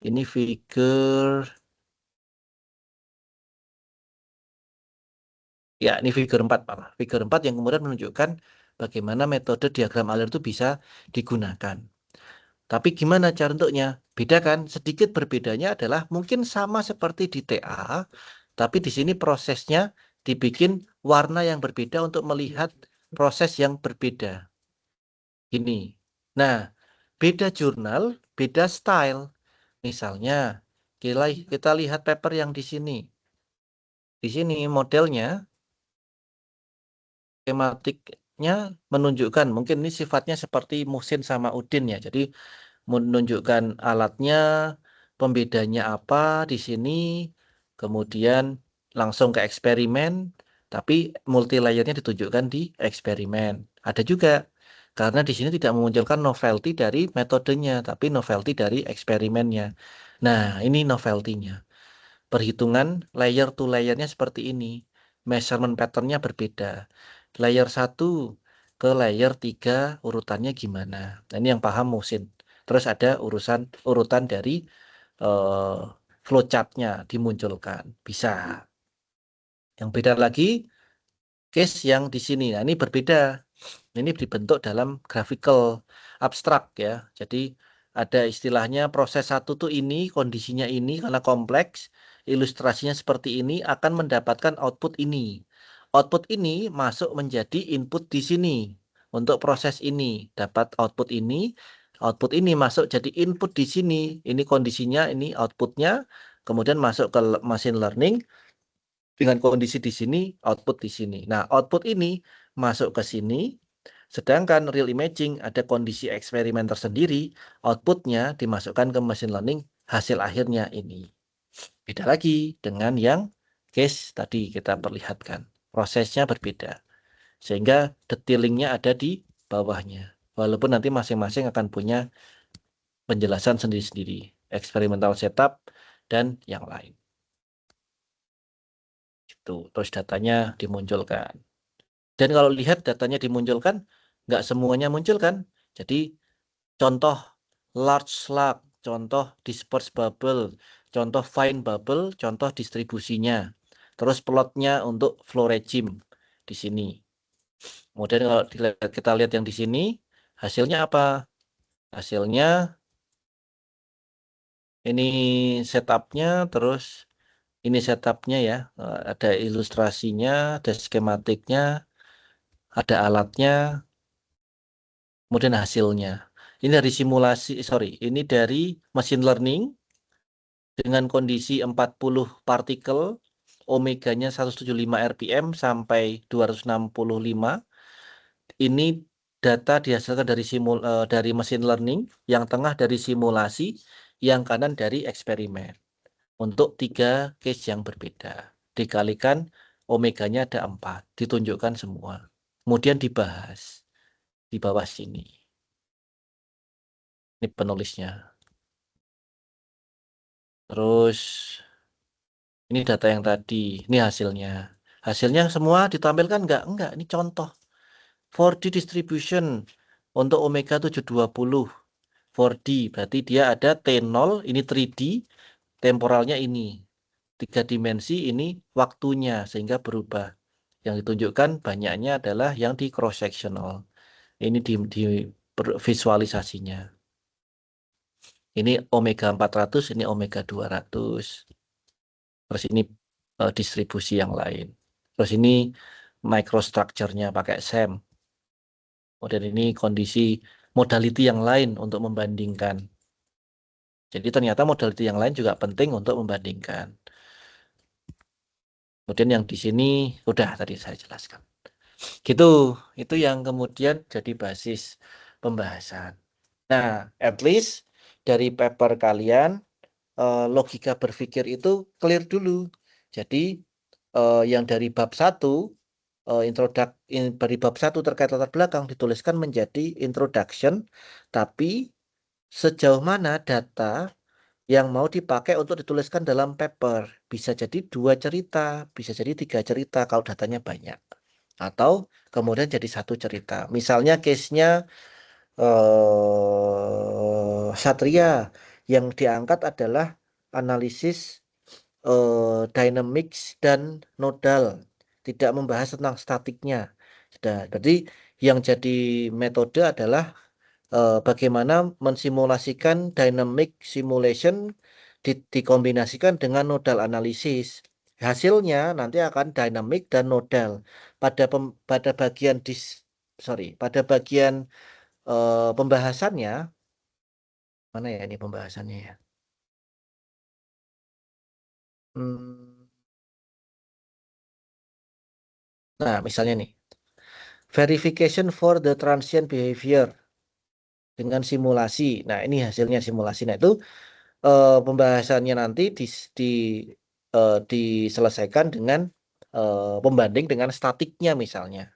Speaker 1: Ini figure ya, ini figure 4 Pak. Figure 4 yang kemudian menunjukkan bagaimana metode diagram alir itu bisa digunakan. Tapi gimana cara untuknya? Beda kan? Sedikit berbedanya adalah mungkin sama seperti di TA, tapi di sini prosesnya dibikin warna yang berbeda untuk melihat proses yang berbeda. Ini. Nah, beda jurnal, beda style. Misalnya, kita lihat paper yang di sini. Di sini modelnya, tematiknya menunjukkan, mungkin ini sifatnya seperti Muhsin sama Udin ya. Jadi menunjukkan alatnya, pembedanya apa di sini, kemudian langsung ke eksperimen, tapi multi layernya ditunjukkan di eksperimen. Ada juga, karena di sini tidak memunculkan novelty dari metodenya, tapi novelty dari eksperimennya. Nah, ini novelty-nya. Perhitungan layer to layernya seperti ini. Measurement pattern-nya berbeda. Layer 1 ke layer 3 urutannya gimana. Nah, ini yang paham Musin. Terus ada urutan dari eh, flowchart-nya dimunculkan. Bisa. Yang beda lagi, case yang di sini. Nah, ini berbeda. Ini dibentuk dalam graphical abstrak ya. Jadi ada istilahnya proses satu tuh ini, kondisinya ini karena kompleks, ilustrasinya seperti ini akan mendapatkan output ini. Output ini masuk menjadi input di sini. Untuk proses ini dapat output ini masuk jadi input di sini. Ini kondisinya, ini outputnya, kemudian masuk ke machine learning dengan kondisi di sini, output di sini. Nah, output ini masuk ke sini, sedangkan real imaging ada kondisi eksperimen tersendiri, outputnya dimasukkan ke machine learning, hasil akhirnya ini. Beda lagi dengan yang case tadi kita perlihatkan. Prosesnya berbeda. Sehingga detailingnya ada di bawahnya. Walaupun nanti masing-masing akan punya penjelasan sendiri-sendiri. Experimental setup dan yang lain. Itu. Terus datanya dimunculkan. Dan kalau lihat datanya dimunculkan, nggak semuanya muncul kan. Jadi contoh large slug, contoh disperse bubble, contoh fine bubble, contoh distribusinya. Terus plotnya untuk flow regime di sini. Kemudian kalau kita lihat yang di sini, hasilnya apa? Hasilnya ini setupnya, terus ini setupnya ya. Ada ilustrasinya, ada skematiknya, ada alatnya, kemudian hasilnya. Ini dari simulasi, ini dari machine learning dengan kondisi 40 partikel, omeganya 175 rpm sampai 265. Ini data dihasilkan dari machine learning, yang tengah dari simulasi, yang kanan dari eksperimen. Untuk 3 case yang berbeda. Dikalikan omeganya ada 4, ditunjukkan semua. Kemudian dibahas di bawah sini. Ini penulisnya. Terus ini data yang tadi, ini hasilnya. Hasilnya semua ditampilkan enggak? Enggak, ini contoh. 4D distribution untuk omega 720. 4D, berarti dia ada T0, ini 3D, temporalnya ini. 3 dimensi ini waktunya, sehingga berubah. Yang ditunjukkan banyaknya adalah yang di cross-sectional. Ini di visualisasinya. Ini omega 400, ini omega 200. Terus ini distribusi yang lain. Terus ini microstructure-nya pakai SEM. Kemudian ini kondisi modality yang lain untuk membandingkan. Jadi ternyata modality yang lain juga penting untuk membandingkan. Kemudian yang di sini udah tadi saya jelaskan. Gitu, itu yang kemudian jadi basis pembahasan. Nah, at least dari paper kalian logika berpikir itu clear dulu. Jadi yang dari bab 1 dari bab 1 terkait latar belakang dituliskan menjadi introduction, tapi sejauh mana data yang mau dipakai untuk dituliskan dalam paper. Bisa jadi 2 cerita, bisa jadi 3 cerita kalau datanya banyak. Atau kemudian jadi 1 cerita. Misalnya case-nya Satria yang diangkat adalah analisis dynamics dan nodal, tidak membahas tentang statiknya. Sudah, berarti yang jadi metode adalah bagaimana mensimulasikan dynamic simulation dikombinasikan dengan nodal analisis. Hasilnya nanti akan dynamic dan nodal. Pada bagian pada bagian pembahasannya mana ya ini pembahasannya ya? Hmm, nah, misalnya nih, verification for the transient behavior dengan simulasi. Nah, ini hasilnya simulasi. Nah, itu pembahasannya nanti di, diselesaikan dengan pembanding dengan statiknya misalnya.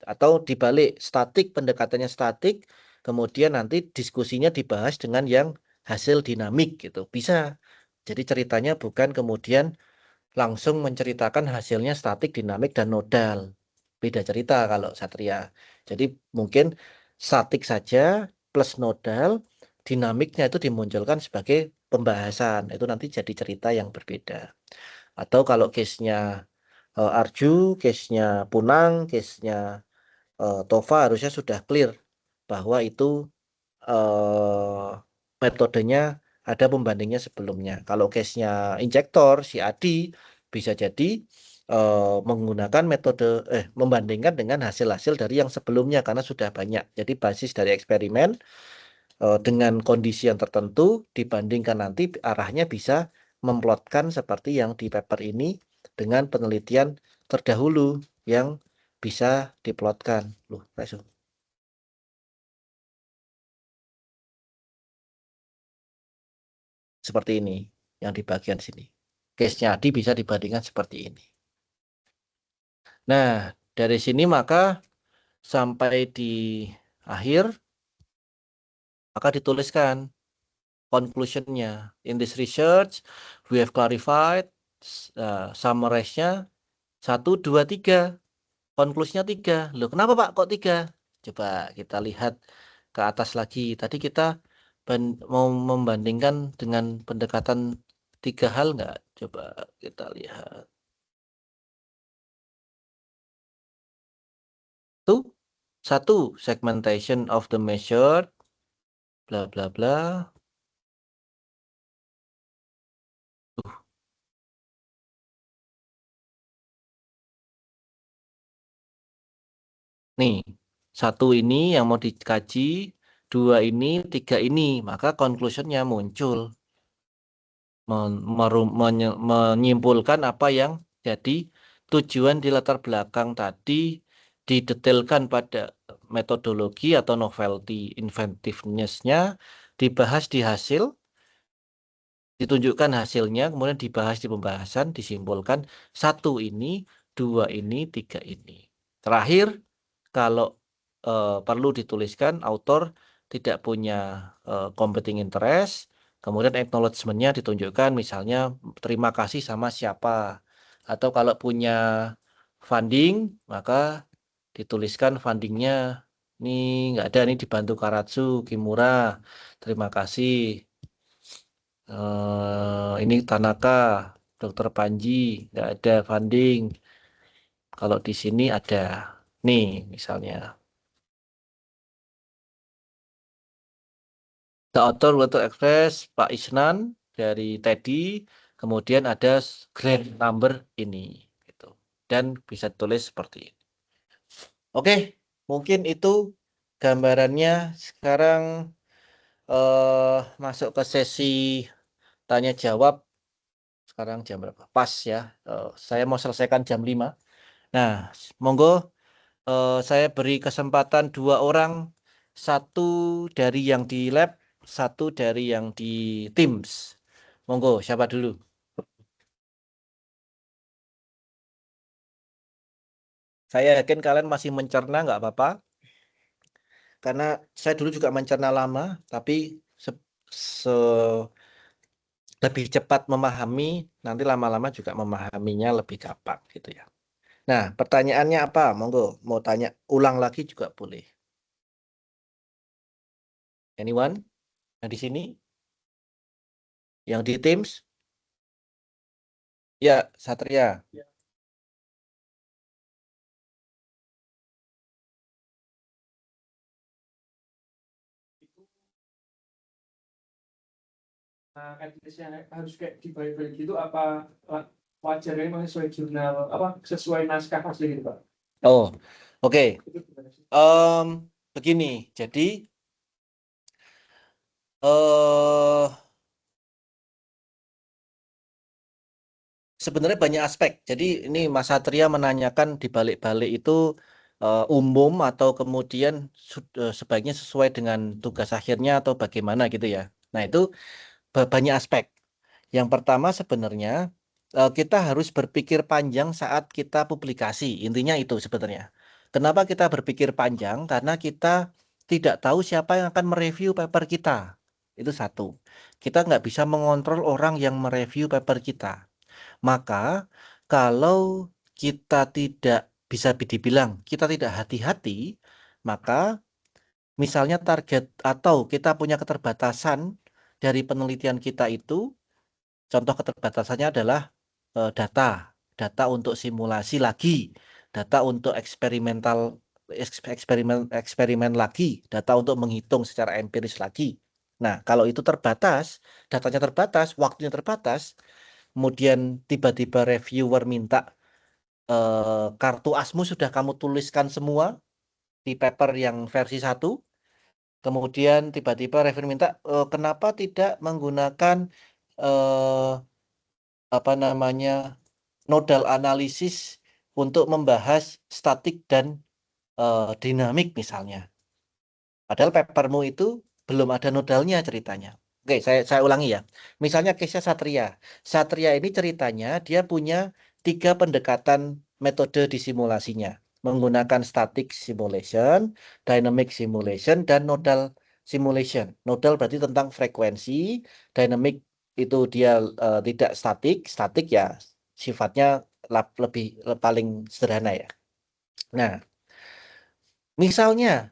Speaker 1: Atau dibalik, statik pendekatannya statik, kemudian nanti diskusinya dibahas dengan yang hasil dinamik gitu. Bisa. Jadi ceritanya bukan kemudian langsung menceritakan hasilnya statik, dinamik, dan nodal. Beda cerita kalau Satria. Jadi mungkin statik saja plus nodal, dinamiknya itu dimunculkan sebagai pembahasan. Itu nanti jadi cerita yang berbeda. Atau kalau case-nya Arju, case-nya Punang, case-nya Tova harusnya sudah clear bahwa itu metodenya ada pembandingnya sebelumnya. Kalau case-nya injektor, si Adi bisa jadi menggunakan metode membandingkan dengan hasil-hasil dari yang sebelumnya karena sudah banyak. Jadi basis dari eksperimen dengan kondisi yang tertentu dibandingkan nanti arahnya bisa memplotkan seperti yang di paper ini dengan penelitian terdahulu yang bisa diplotkan. Loh, Resu. Seperti ini yang di bagian sini. Case-nya Adi bisa dibandingkan seperti ini. Nah, dari sini maka sampai di akhir maka dituliskan conclusion-nya. In this research, we have clarified summarize-nya 1, 2, 3. Konklusinya 3. Loh, kenapa Pak kok 3? Coba kita lihat ke atas lagi. Tadi kita mau membandingkan dengan pendekatan 3 hal nggak? Coba kita lihat. Tuh, 1, segmentation of the measured, bla bla bla. Tuh, nih, 1 ini yang mau dikaji, 2 ini, 3 ini, maka conclusionnya muncul. Menyimpulkan apa yang jadi tujuan di latar belakang tadi didetailkan pada metodologi atau novelty inventiveness-nya dibahas di hasil, ditunjukkan hasilnya, kemudian dibahas di pembahasan, disimpulkan 1 ini, 2 ini, 3 ini. Terakhir, kalau perlu dituliskan, autor tidak punya competing interest, kemudian acknowledgement-nya ditunjukkan, misalnya terima kasih sama siapa. Atau kalau punya funding, maka dituliskan fundingnya, ini nggak ada, ini dibantu Karatsu, Kimura, terima kasih. Ini Tanaka, Dokter Panji, nggak ada funding. Kalau di sini ada, nih, misalnya. The author will to express Pak Isnan dari Teddy, kemudian ada grand number ini, gitu. Dan bisa tulis seperti ini. Oke, mungkin itu gambarannya. Sekarang masuk ke sesi tanya jawab. Sekarang jam berapa? Pas ya. Saya mau selesaikan jam 5. Nah, monggo saya beri kesempatan 2 orang, satu dari yang di lab, satu dari yang di Teams. Monggo, siapa dulu? Saya yakin kalian masih mencerna, nggak apa-apa. Karena saya dulu juga mencerna lama, tapi lebih cepat memahami, nanti lama-lama juga memahaminya lebih gampang gitu ya. Nah, pertanyaannya apa? Monggo, mau tanya ulang lagi juga boleh. Anyone? Yang di sini? Yang di Teams? Ya, Satria.
Speaker 2: Etnisnya harus kayak dibalik-balik gitu apa wajarnya memang sesuai jurnal apa sesuai naskah asli gitu Pak?
Speaker 1: Oh, oke.
Speaker 2: Itu gimana sih?
Speaker 1: Begini, jadi eh sebenarnya banyak aspek. Jadi ini Mas Satria menanyakan di balik-balik itu umum atau kemudian sebaiknya sesuai dengan tugas akhirnya atau bagaimana gitu ya. Nah, itu banyak aspek. Yang pertama sebenarnya kita harus berpikir panjang saat kita publikasi. Intinya itu sebenarnya. Kenapa kita berpikir panjang? Karena kita tidak tahu siapa yang akan mereview paper kita. Itu satu. Kita nggak bisa mengontrol orang yang mereview paper kita. Maka kalau kita tidak bisa dibilang kita tidak hati-hati, maka misalnya target atau kita punya keterbatasan dari penelitian kita itu, contoh keterbatasannya adalah data untuk simulasi lagi, data untuk eksperimen lagi, data untuk menghitung secara empiris lagi. Nah, kalau itu terbatas, datanya terbatas, waktunya terbatas, kemudian tiba-tiba reviewer minta kartu ASMU sudah kamu tuliskan semua di paper yang versi 1, kemudian tiba-tiba reviewer minta kenapa tidak menggunakan eh, apa namanya nodal analisis untuk membahas statik dan dinamik misalnya. Padahal papermu itu belum ada nodalnya ceritanya. Oke, saya ulangi ya. Misalnya case-nya Satria. Satria ini ceritanya dia punya 3 pendekatan metode di simulasinya. Menggunakan static simulation, dynamic simulation, dan nodal simulation. Nodal berarti tentang frekuensi, dynamic itu dia tidak statik. Statik ya sifatnya lebih paling sederhana ya. Nah, misalnya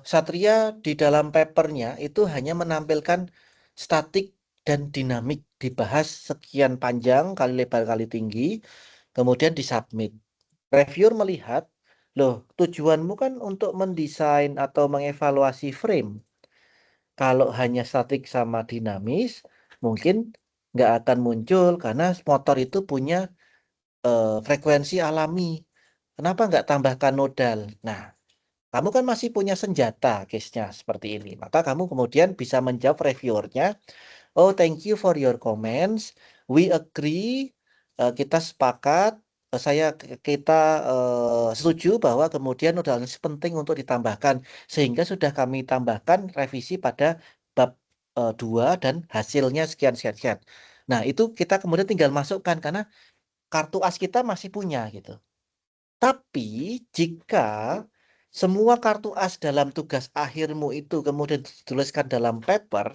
Speaker 1: Satria di dalam papernya itu hanya menampilkan statik dan dinamik dibahas sekian panjang kali lebar kali tinggi, kemudian disubmit. Reviewer melihat, loh tujuanmu kan untuk mendesain atau mengevaluasi frame. Kalau hanya statik sama dinamis, mungkin nggak akan muncul karena motor itu punya frekuensi alami. Kenapa nggak tambahkan nodal? Nah, kamu kan masih punya senjata case-nya seperti ini. Maka kamu kemudian bisa menjawab reviewernya, oh thank you for your comments, we agree, kita sepakat, kita setuju bahwa kemudian nodal analisis penting untuk ditambahkan, sehingga sudah kami tambahkan revisi pada bab 2 dan hasilnya sekian sekian sekian. Nah itu kita kemudian tinggal masukkan karena kartu as kita masih punya gitu. Tapi jika semua kartu as dalam tugas akhirmu itu kemudian dituliskan dalam paper,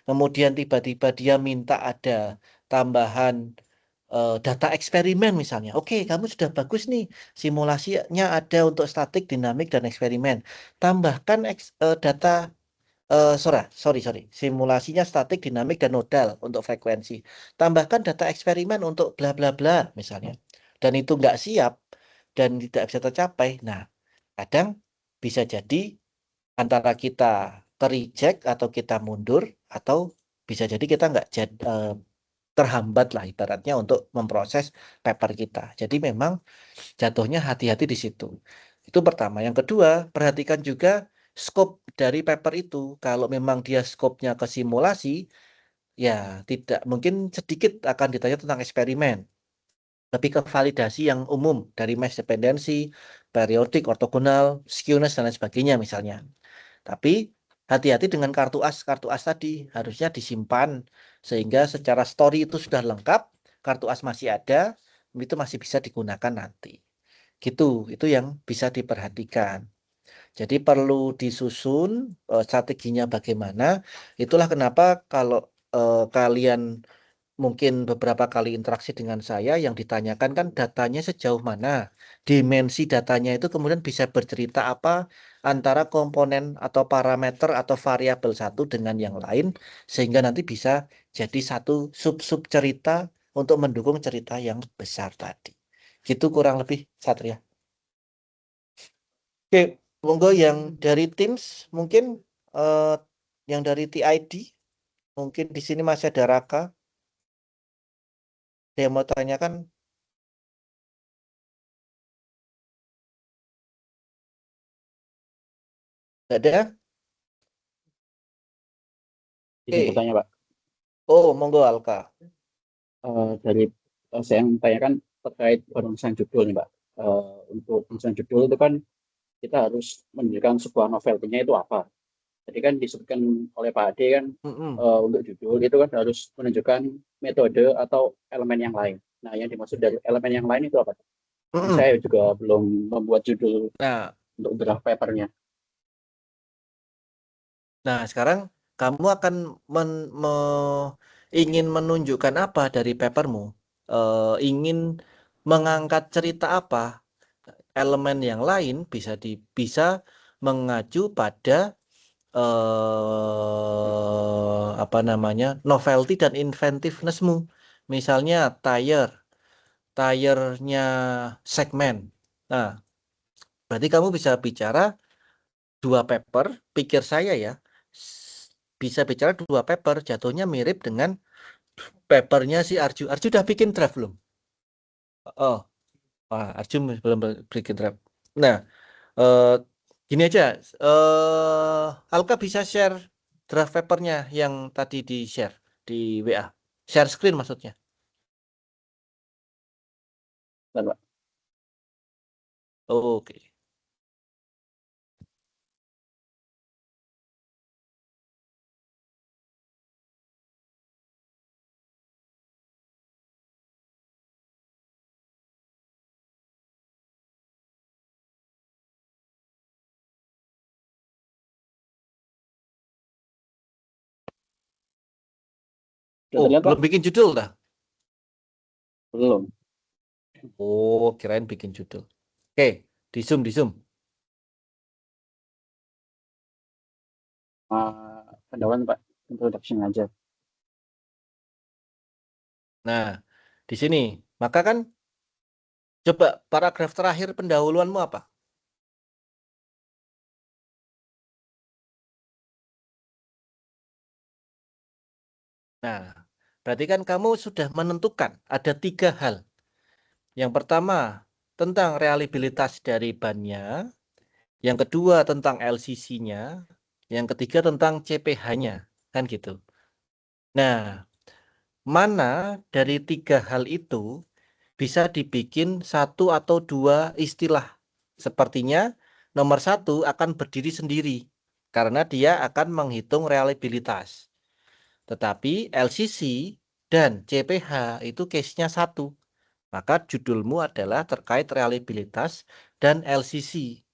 Speaker 1: kemudian tiba-tiba dia minta ada tambahan data eksperimen misalnya. Oke, kamu sudah bagus nih, simulasinya ada untuk statik, dinamik, dan eksperimen. Tambahkan data, sorry, simulasinya statik, dinamik, dan nodal untuk frekuensi. Tambahkan data eksperimen untuk bla bla bla misalnya. Dan itu nggak siap dan tidak bisa tercapai. Nah, kadang bisa jadi antara kita reject atau kita mundur, atau bisa jadi kita nggak terhambat lah ibaratnya untuk memproses paper kita. Jadi memang jatuhnya hati-hati di situ. Itu pertama. Yang kedua, perhatikan juga scope dari paper itu. Kalau memang dia scope-nya ke simulasi, ya tidak mungkin sedikit akan ditanya tentang eksperimen. Lebih ke validasi yang umum dari mesh dependency, periodik, ortogonal, skewness, dan lain sebagainya misalnya. Tapi hati-hati dengan kartu as tadi, harusnya disimpan sehingga secara story itu sudah lengkap, kartu as masih ada, itu masih bisa digunakan nanti. Gitu, itu yang bisa diperhatikan. Jadi perlu disusun strateginya bagaimana. Itulah kenapa kalau kalian mungkin beberapa kali interaksi dengan saya yang ditanyakan kan datanya sejauh mana. Dimensi datanya itu kemudian bisa bercerita apa antara komponen atau parameter atau variabel satu dengan yang lain sehingga nanti bisa jadi satu sub-sub cerita untuk mendukung cerita yang besar tadi. Gitu kurang lebih, Satria. Oke, monggo yang dari Teams mungkin eh, yang dari TID mungkin di sini masih ada Raka. Ada yang mau tanyakan? Nggak ada?
Speaker 3: Izin
Speaker 1: Oke.
Speaker 3: bertanya, Pak.
Speaker 1: Oh, monggo Alka.
Speaker 3: Dari saya yang tanyakan terkait penulisan judul nih, Pak. Untuk penulisan judul itu kan kita harus menunjukkan sebuah novelty-nya itu apa. Jadi kan disebutkan oleh Pak Ade kan
Speaker 1: Mm-mm.
Speaker 3: untuk judul itu kan harus menunjukkan metode atau elemen yang lain. Nah, yang dimaksud dari elemen yang lain itu apa? Ini
Speaker 1: Mm-mm.
Speaker 3: saya juga belum membuat judul
Speaker 1: Nah,
Speaker 3: untuk draft papernya.
Speaker 1: sekarang kamu akan ingin menunjukkan apa dari papermu? Ingin mengangkat cerita apa? Elemen yang lain bisa mengacu pada apa namanya novelty dan inventiveness-mu. Misalnya tire-nya segmen. Nah, berarti kamu bisa bicara dua paper, pikir saya ya, bisa bicara dua paper, jatuhnya mirip dengan papernya si Arju. Arju udah bikin draft belum? Oh, Arju belum bikin draft. Nah, eh, gini aja, Alka bisa share draft papernya yang tadi di share di WA, share screen maksudnya.
Speaker 3: Bentar, Pak.
Speaker 1: Oke.
Speaker 3: Sudah
Speaker 1: Oh,
Speaker 3: terlihat, Pak?
Speaker 1: belum bikin judul dah.
Speaker 3: Belum.
Speaker 1: Oh, kirain bikin judul. Oke, di zoom.
Speaker 3: Pendahuluan, Pak. Introduction aja.
Speaker 1: Nah, di sini, maka kan coba paragraf terakhir pendahuluanmu apa? Nah, berarti kan kamu sudah menentukan ada tiga hal. Yang pertama, tentang reliabilitas dari bannya. Yang kedua, tentang LCC-nya. Yang ketiga, tentang CPH-nya. Kan gitu. Nah, mana dari tiga hal itu bisa dibikin satu atau dua istilah? Sepertinya nomor satu akan berdiri sendiri. Karena dia akan menghitung reliabilitas. Tetapi LCC dan CPH itu case-nya satu. Maka judulmu adalah terkait reliabilitas dan LCC.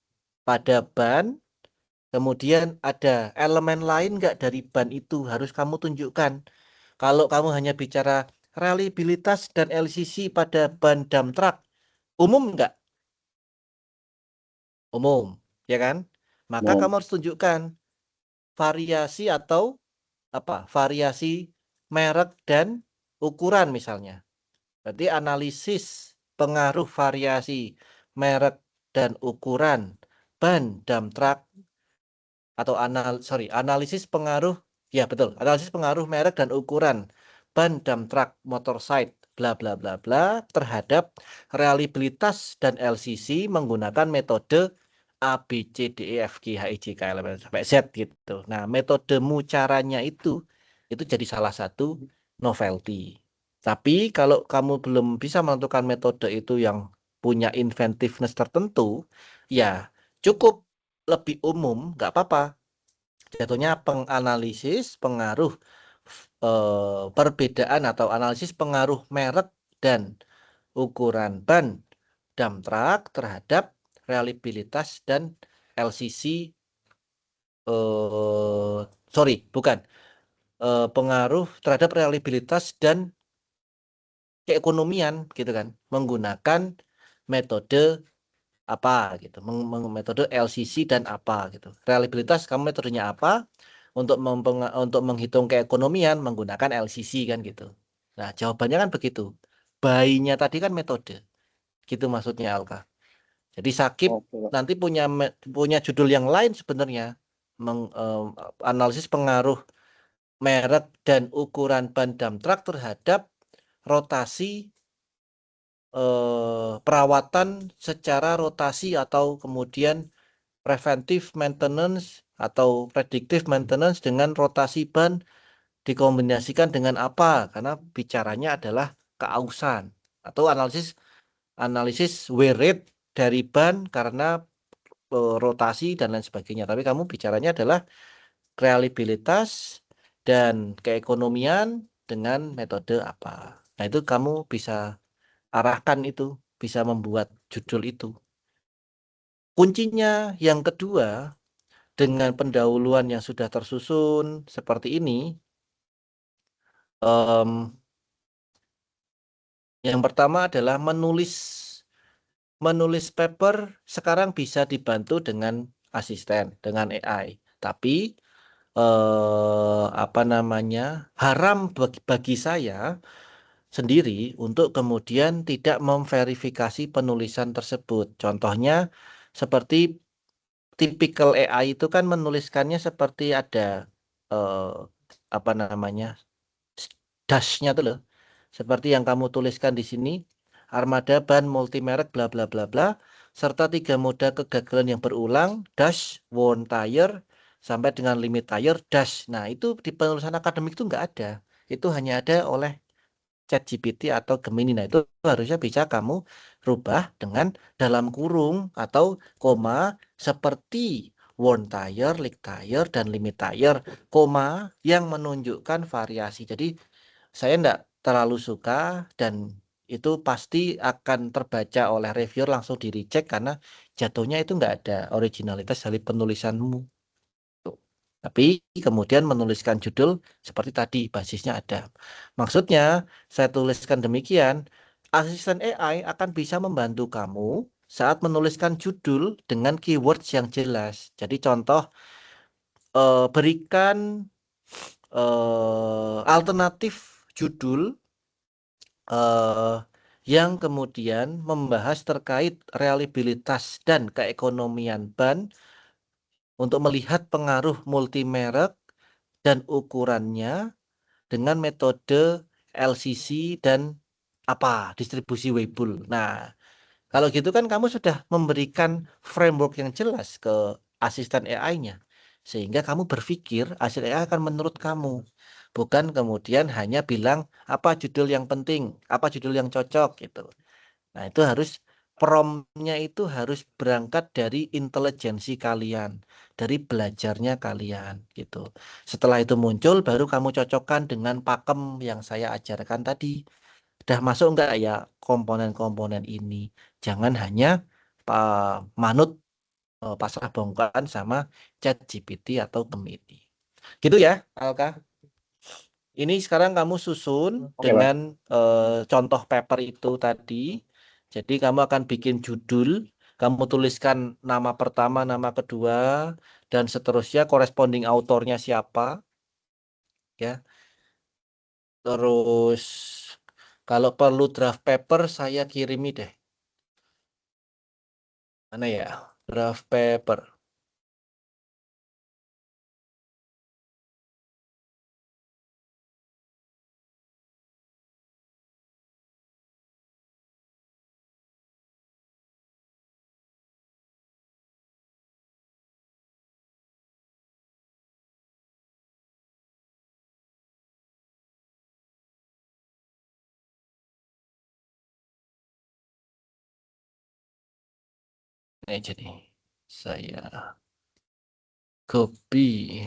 Speaker 1: Pada ban, kemudian ada elemen lain nggak dari ban itu harus kamu tunjukkan. Kalau kamu hanya bicara reliabilitas dan LCC pada ban dump truck, umum nggak? Umum, ya kan? Maka
Speaker 3: Mau
Speaker 1: kamu harus tunjukkan variasi atau variasi merek dan ukuran misalnya. Berarti analisis pengaruh variasi merek dan ukuran ban dump truck atau analisis pengaruh, ya betul, analisis pengaruh merek dan ukuran ban dump truck motorcycle bla bla bla bla terhadap reliabilitas dan LCC menggunakan metode A, B, C, D, E, F, G, H, I, J, K, L, M, N, sampai Z gitu. Nah, metodemu caranya itu jadi salah satu novelty. Tapi kalau kamu belum bisa menentukan metode itu yang punya inventiveness tertentu, ya cukup lebih umum, nggak apa-apa. Jatuhnya penganalisis pengaruh perbedaan atau analisis pengaruh merek dan ukuran ban dump truck terhadap reliabilitas dan LCC bukan pengaruh terhadap reliabilitas dan keekonomian gitu kan menggunakan metode apa gitu metode LCC dan apa gitu. Reliabilitas kamu metodenya apa untuk menghitung keekonomian menggunakan LCC kan gitu. Nah, jawabannya kan begitu. Bayinya tadi kan metode. Gitu maksudnya Alka. Jadi Sakib
Speaker 3: Oke, Pak.
Speaker 1: nanti punya judul yang lain sebenarnya analisis pengaruh merek dan ukuran ban dump truck terhadap rotasi perawatan secara rotasi atau kemudian preventive maintenance atau predictive maintenance dengan rotasi ban dikombinasikan dengan apa? Karena bicaranya adalah keausan atau analisis wear rate dari ban karena rotasi dan lain sebagainya. Tapi kamu bicaranya adalah reliabilitas dan keekonomian dengan metode apa. Nah, itu kamu bisa arahkan itu, bisa membuat judul itu. Kuncinya yang kedua, dengan pendahuluan yang sudah tersusun seperti ini, yang pertama adalah menulis paper sekarang bisa dibantu dengan asisten, dengan AI. Tapi haram bagi saya sendiri untuk kemudian tidak memverifikasi penulisan tersebut. Contohnya seperti tipikal AI itu kan menuliskannya seperti ada eh, dash-nya tuh loh. Seperti yang kamu tuliskan di sini, armada ban multimerek bla bla bla bla, serta 3 moda kegagalan yang berulang, dash, worn tire, sampai dengan limit tire, dash. Nah, itu di penulisan akademik itu nggak ada. Itu hanya ada oleh ChatGPT atau Gemini. Nah, itu harusnya bisa kamu rubah dengan dalam kurung atau koma seperti worn tire, leak tire, dan limit tire, koma yang menunjukkan variasi. Jadi saya enggak terlalu suka dan itu pasti akan terbaca oleh reviewer langsung di reject karena jatuhnya itu enggak ada originalitas dari penulisanmu. Tuh. Tapi kemudian menuliskan judul seperti tadi basisnya ada. Maksudnya saya tuliskan demikian, asisten AI akan bisa membantu kamu saat menuliskan judul dengan keywords yang jelas. Jadi contoh berikan alternatif judul yang kemudian membahas terkait reliabilitas dan keekonomian ban untuk melihat pengaruh multimerek dan ukurannya dengan metode LCC dan distribusi Weibull. Nah, kalau gitu kan kamu sudah memberikan framework yang jelas ke asisten AI-nya. Sehingga kamu berpikir asisten AI akan menurut kamu. Bukan kemudian hanya bilang apa judul yang penting, apa judul yang cocok gitu. Nah, itu prompt-nya itu harus berangkat dari intelijensi kalian, dari belajarnya kalian gitu. Setelah itu muncul baru kamu cocokkan dengan pakem yang saya ajarkan tadi. Udah masuk enggak ya komponen-komponen ini? Jangan hanya manut pasrah bongkaran sama ChatGPT atau Gemini. Gitu ya, Alka. Ini sekarang kamu susun
Speaker 3: Oke, Pak.
Speaker 1: dengan contoh paper itu tadi. Jadi kamu akan bikin judul, kamu tuliskan nama pertama, nama kedua, dan seterusnya corresponding autornya siapa, ya. Terus kalau perlu draft paper saya kirimi deh. Mana ya? Draft paper. jadi saya copy.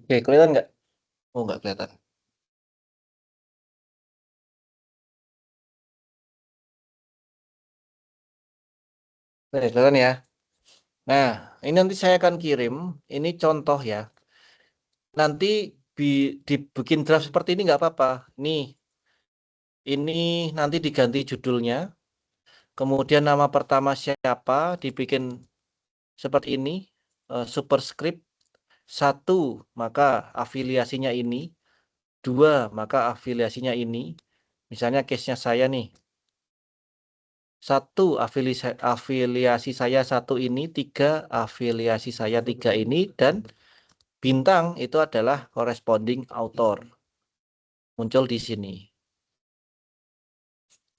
Speaker 1: Oke, kelihatan nggak? Oh, nggak kelihatan. Oke, kelihatan ya. Nah, ini nanti saya akan kirim. Ini contoh ya. Nanti dibikin draft seperti ini nggak apa-apa. Ini nanti diganti judulnya. Kemudian nama pertama siapa dibikin seperti ini. Superscript. 1, maka afiliasinya ini. 2, maka afiliasinya ini. Misalnya case-nya saya nih. 1, afiliasi saya 1 ini, 3, afiliasi saya 3 ini, dan bintang itu adalah corresponding author. Muncul di sini.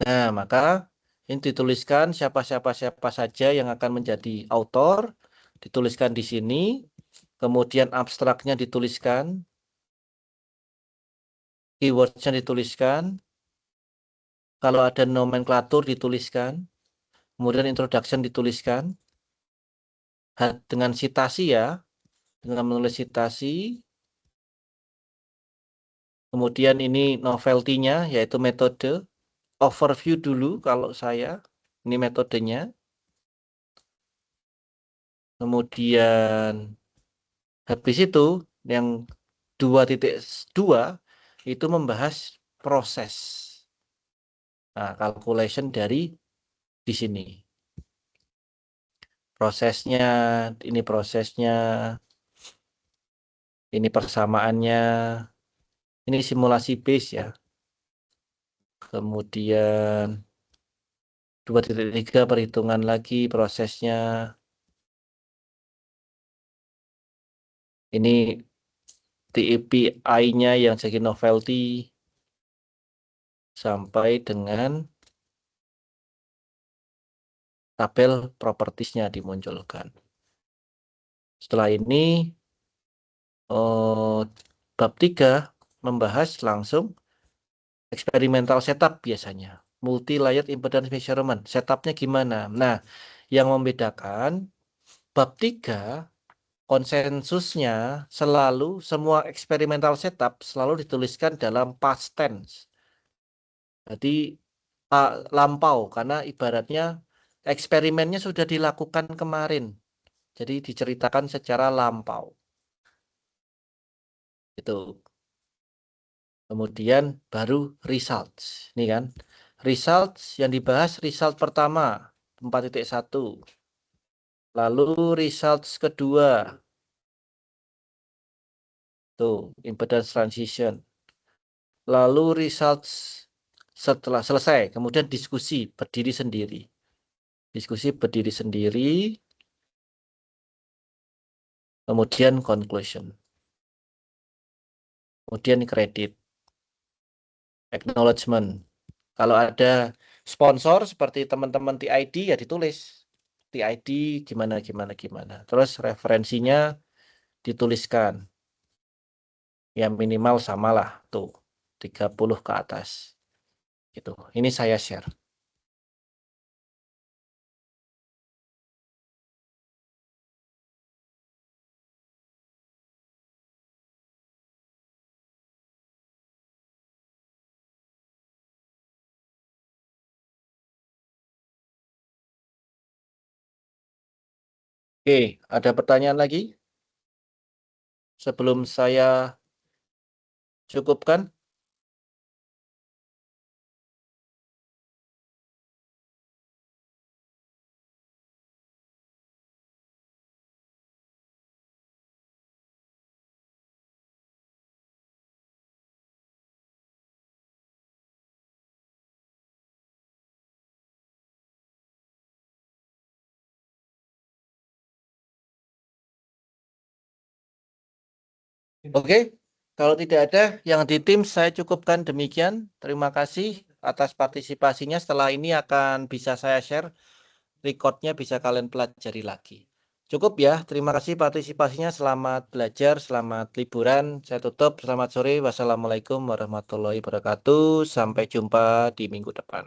Speaker 1: Nah, maka ini dituliskan siapa saja yang akan menjadi author, dituliskan di sini. Kemudian abstraknya dituliskan, keywordnya dituliskan, kalau ada nomenklatur dituliskan, kemudian introduction dituliskan, dengan citasi ya, dengan menulis citasi. Kemudian ini novelty-nya, yaitu metode. Overview dulu kalau saya, ini metodenya. Kemudian habis itu yang 2.2 itu membahas proses. Nah, calculation dari di sini. Prosesnya, ini persamaannya, ini simulasi base ya. Kemudian 2.3 perhitungan lagi prosesnya. Ini TAPI-nya yang jadi novelty sampai dengan tabel propertiesnya dimunculkan. Setelah ini bab 3 membahas langsung experimental setup biasanya. Multi-layered impedance measurement. Setupnya gimana? Nah, yang membedakan bab 3 konsensusnya selalu semua experimental setup selalu dituliskan dalam past tense. Jadi lampau karena ibaratnya eksperimennya sudah dilakukan kemarin. Jadi diceritakan secara lampau. Itu. Kemudian baru results. Ini kan. Results yang dibahas result pertama 4.1. Lalu results kedua. Tuh, impedance transition. Lalu results setelah selesai, kemudian diskusi berdiri sendiri. Diskusi berdiri sendiri. Kemudian conclusion. Kemudian kredit. Acknowledgement. Kalau ada sponsor seperti teman-teman TID ya ditulis. TID gimana. Terus referensinya dituliskan. Ya minimal samalah tuh 30 ke atas. Gitu. Ini saya share. Oke, ada pertanyaan lagi? Sebelum saya cukupkan. Oke, kalau tidak ada yang di tim, saya cukupkan demikian. Terima kasih atas partisipasinya. Setelah ini akan bisa saya share recordnya, bisa kalian pelajari lagi. Cukup ya, terima kasih partisipasinya. Selamat belajar, selamat liburan. Saya tutup, selamat sore. Wassalamualaikum warahmatullahi wabarakatuh. Sampai jumpa di minggu depan.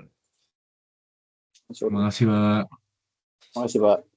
Speaker 3: Terima
Speaker 4: Terima kasih, Pak.
Speaker 3: kasih, Pak.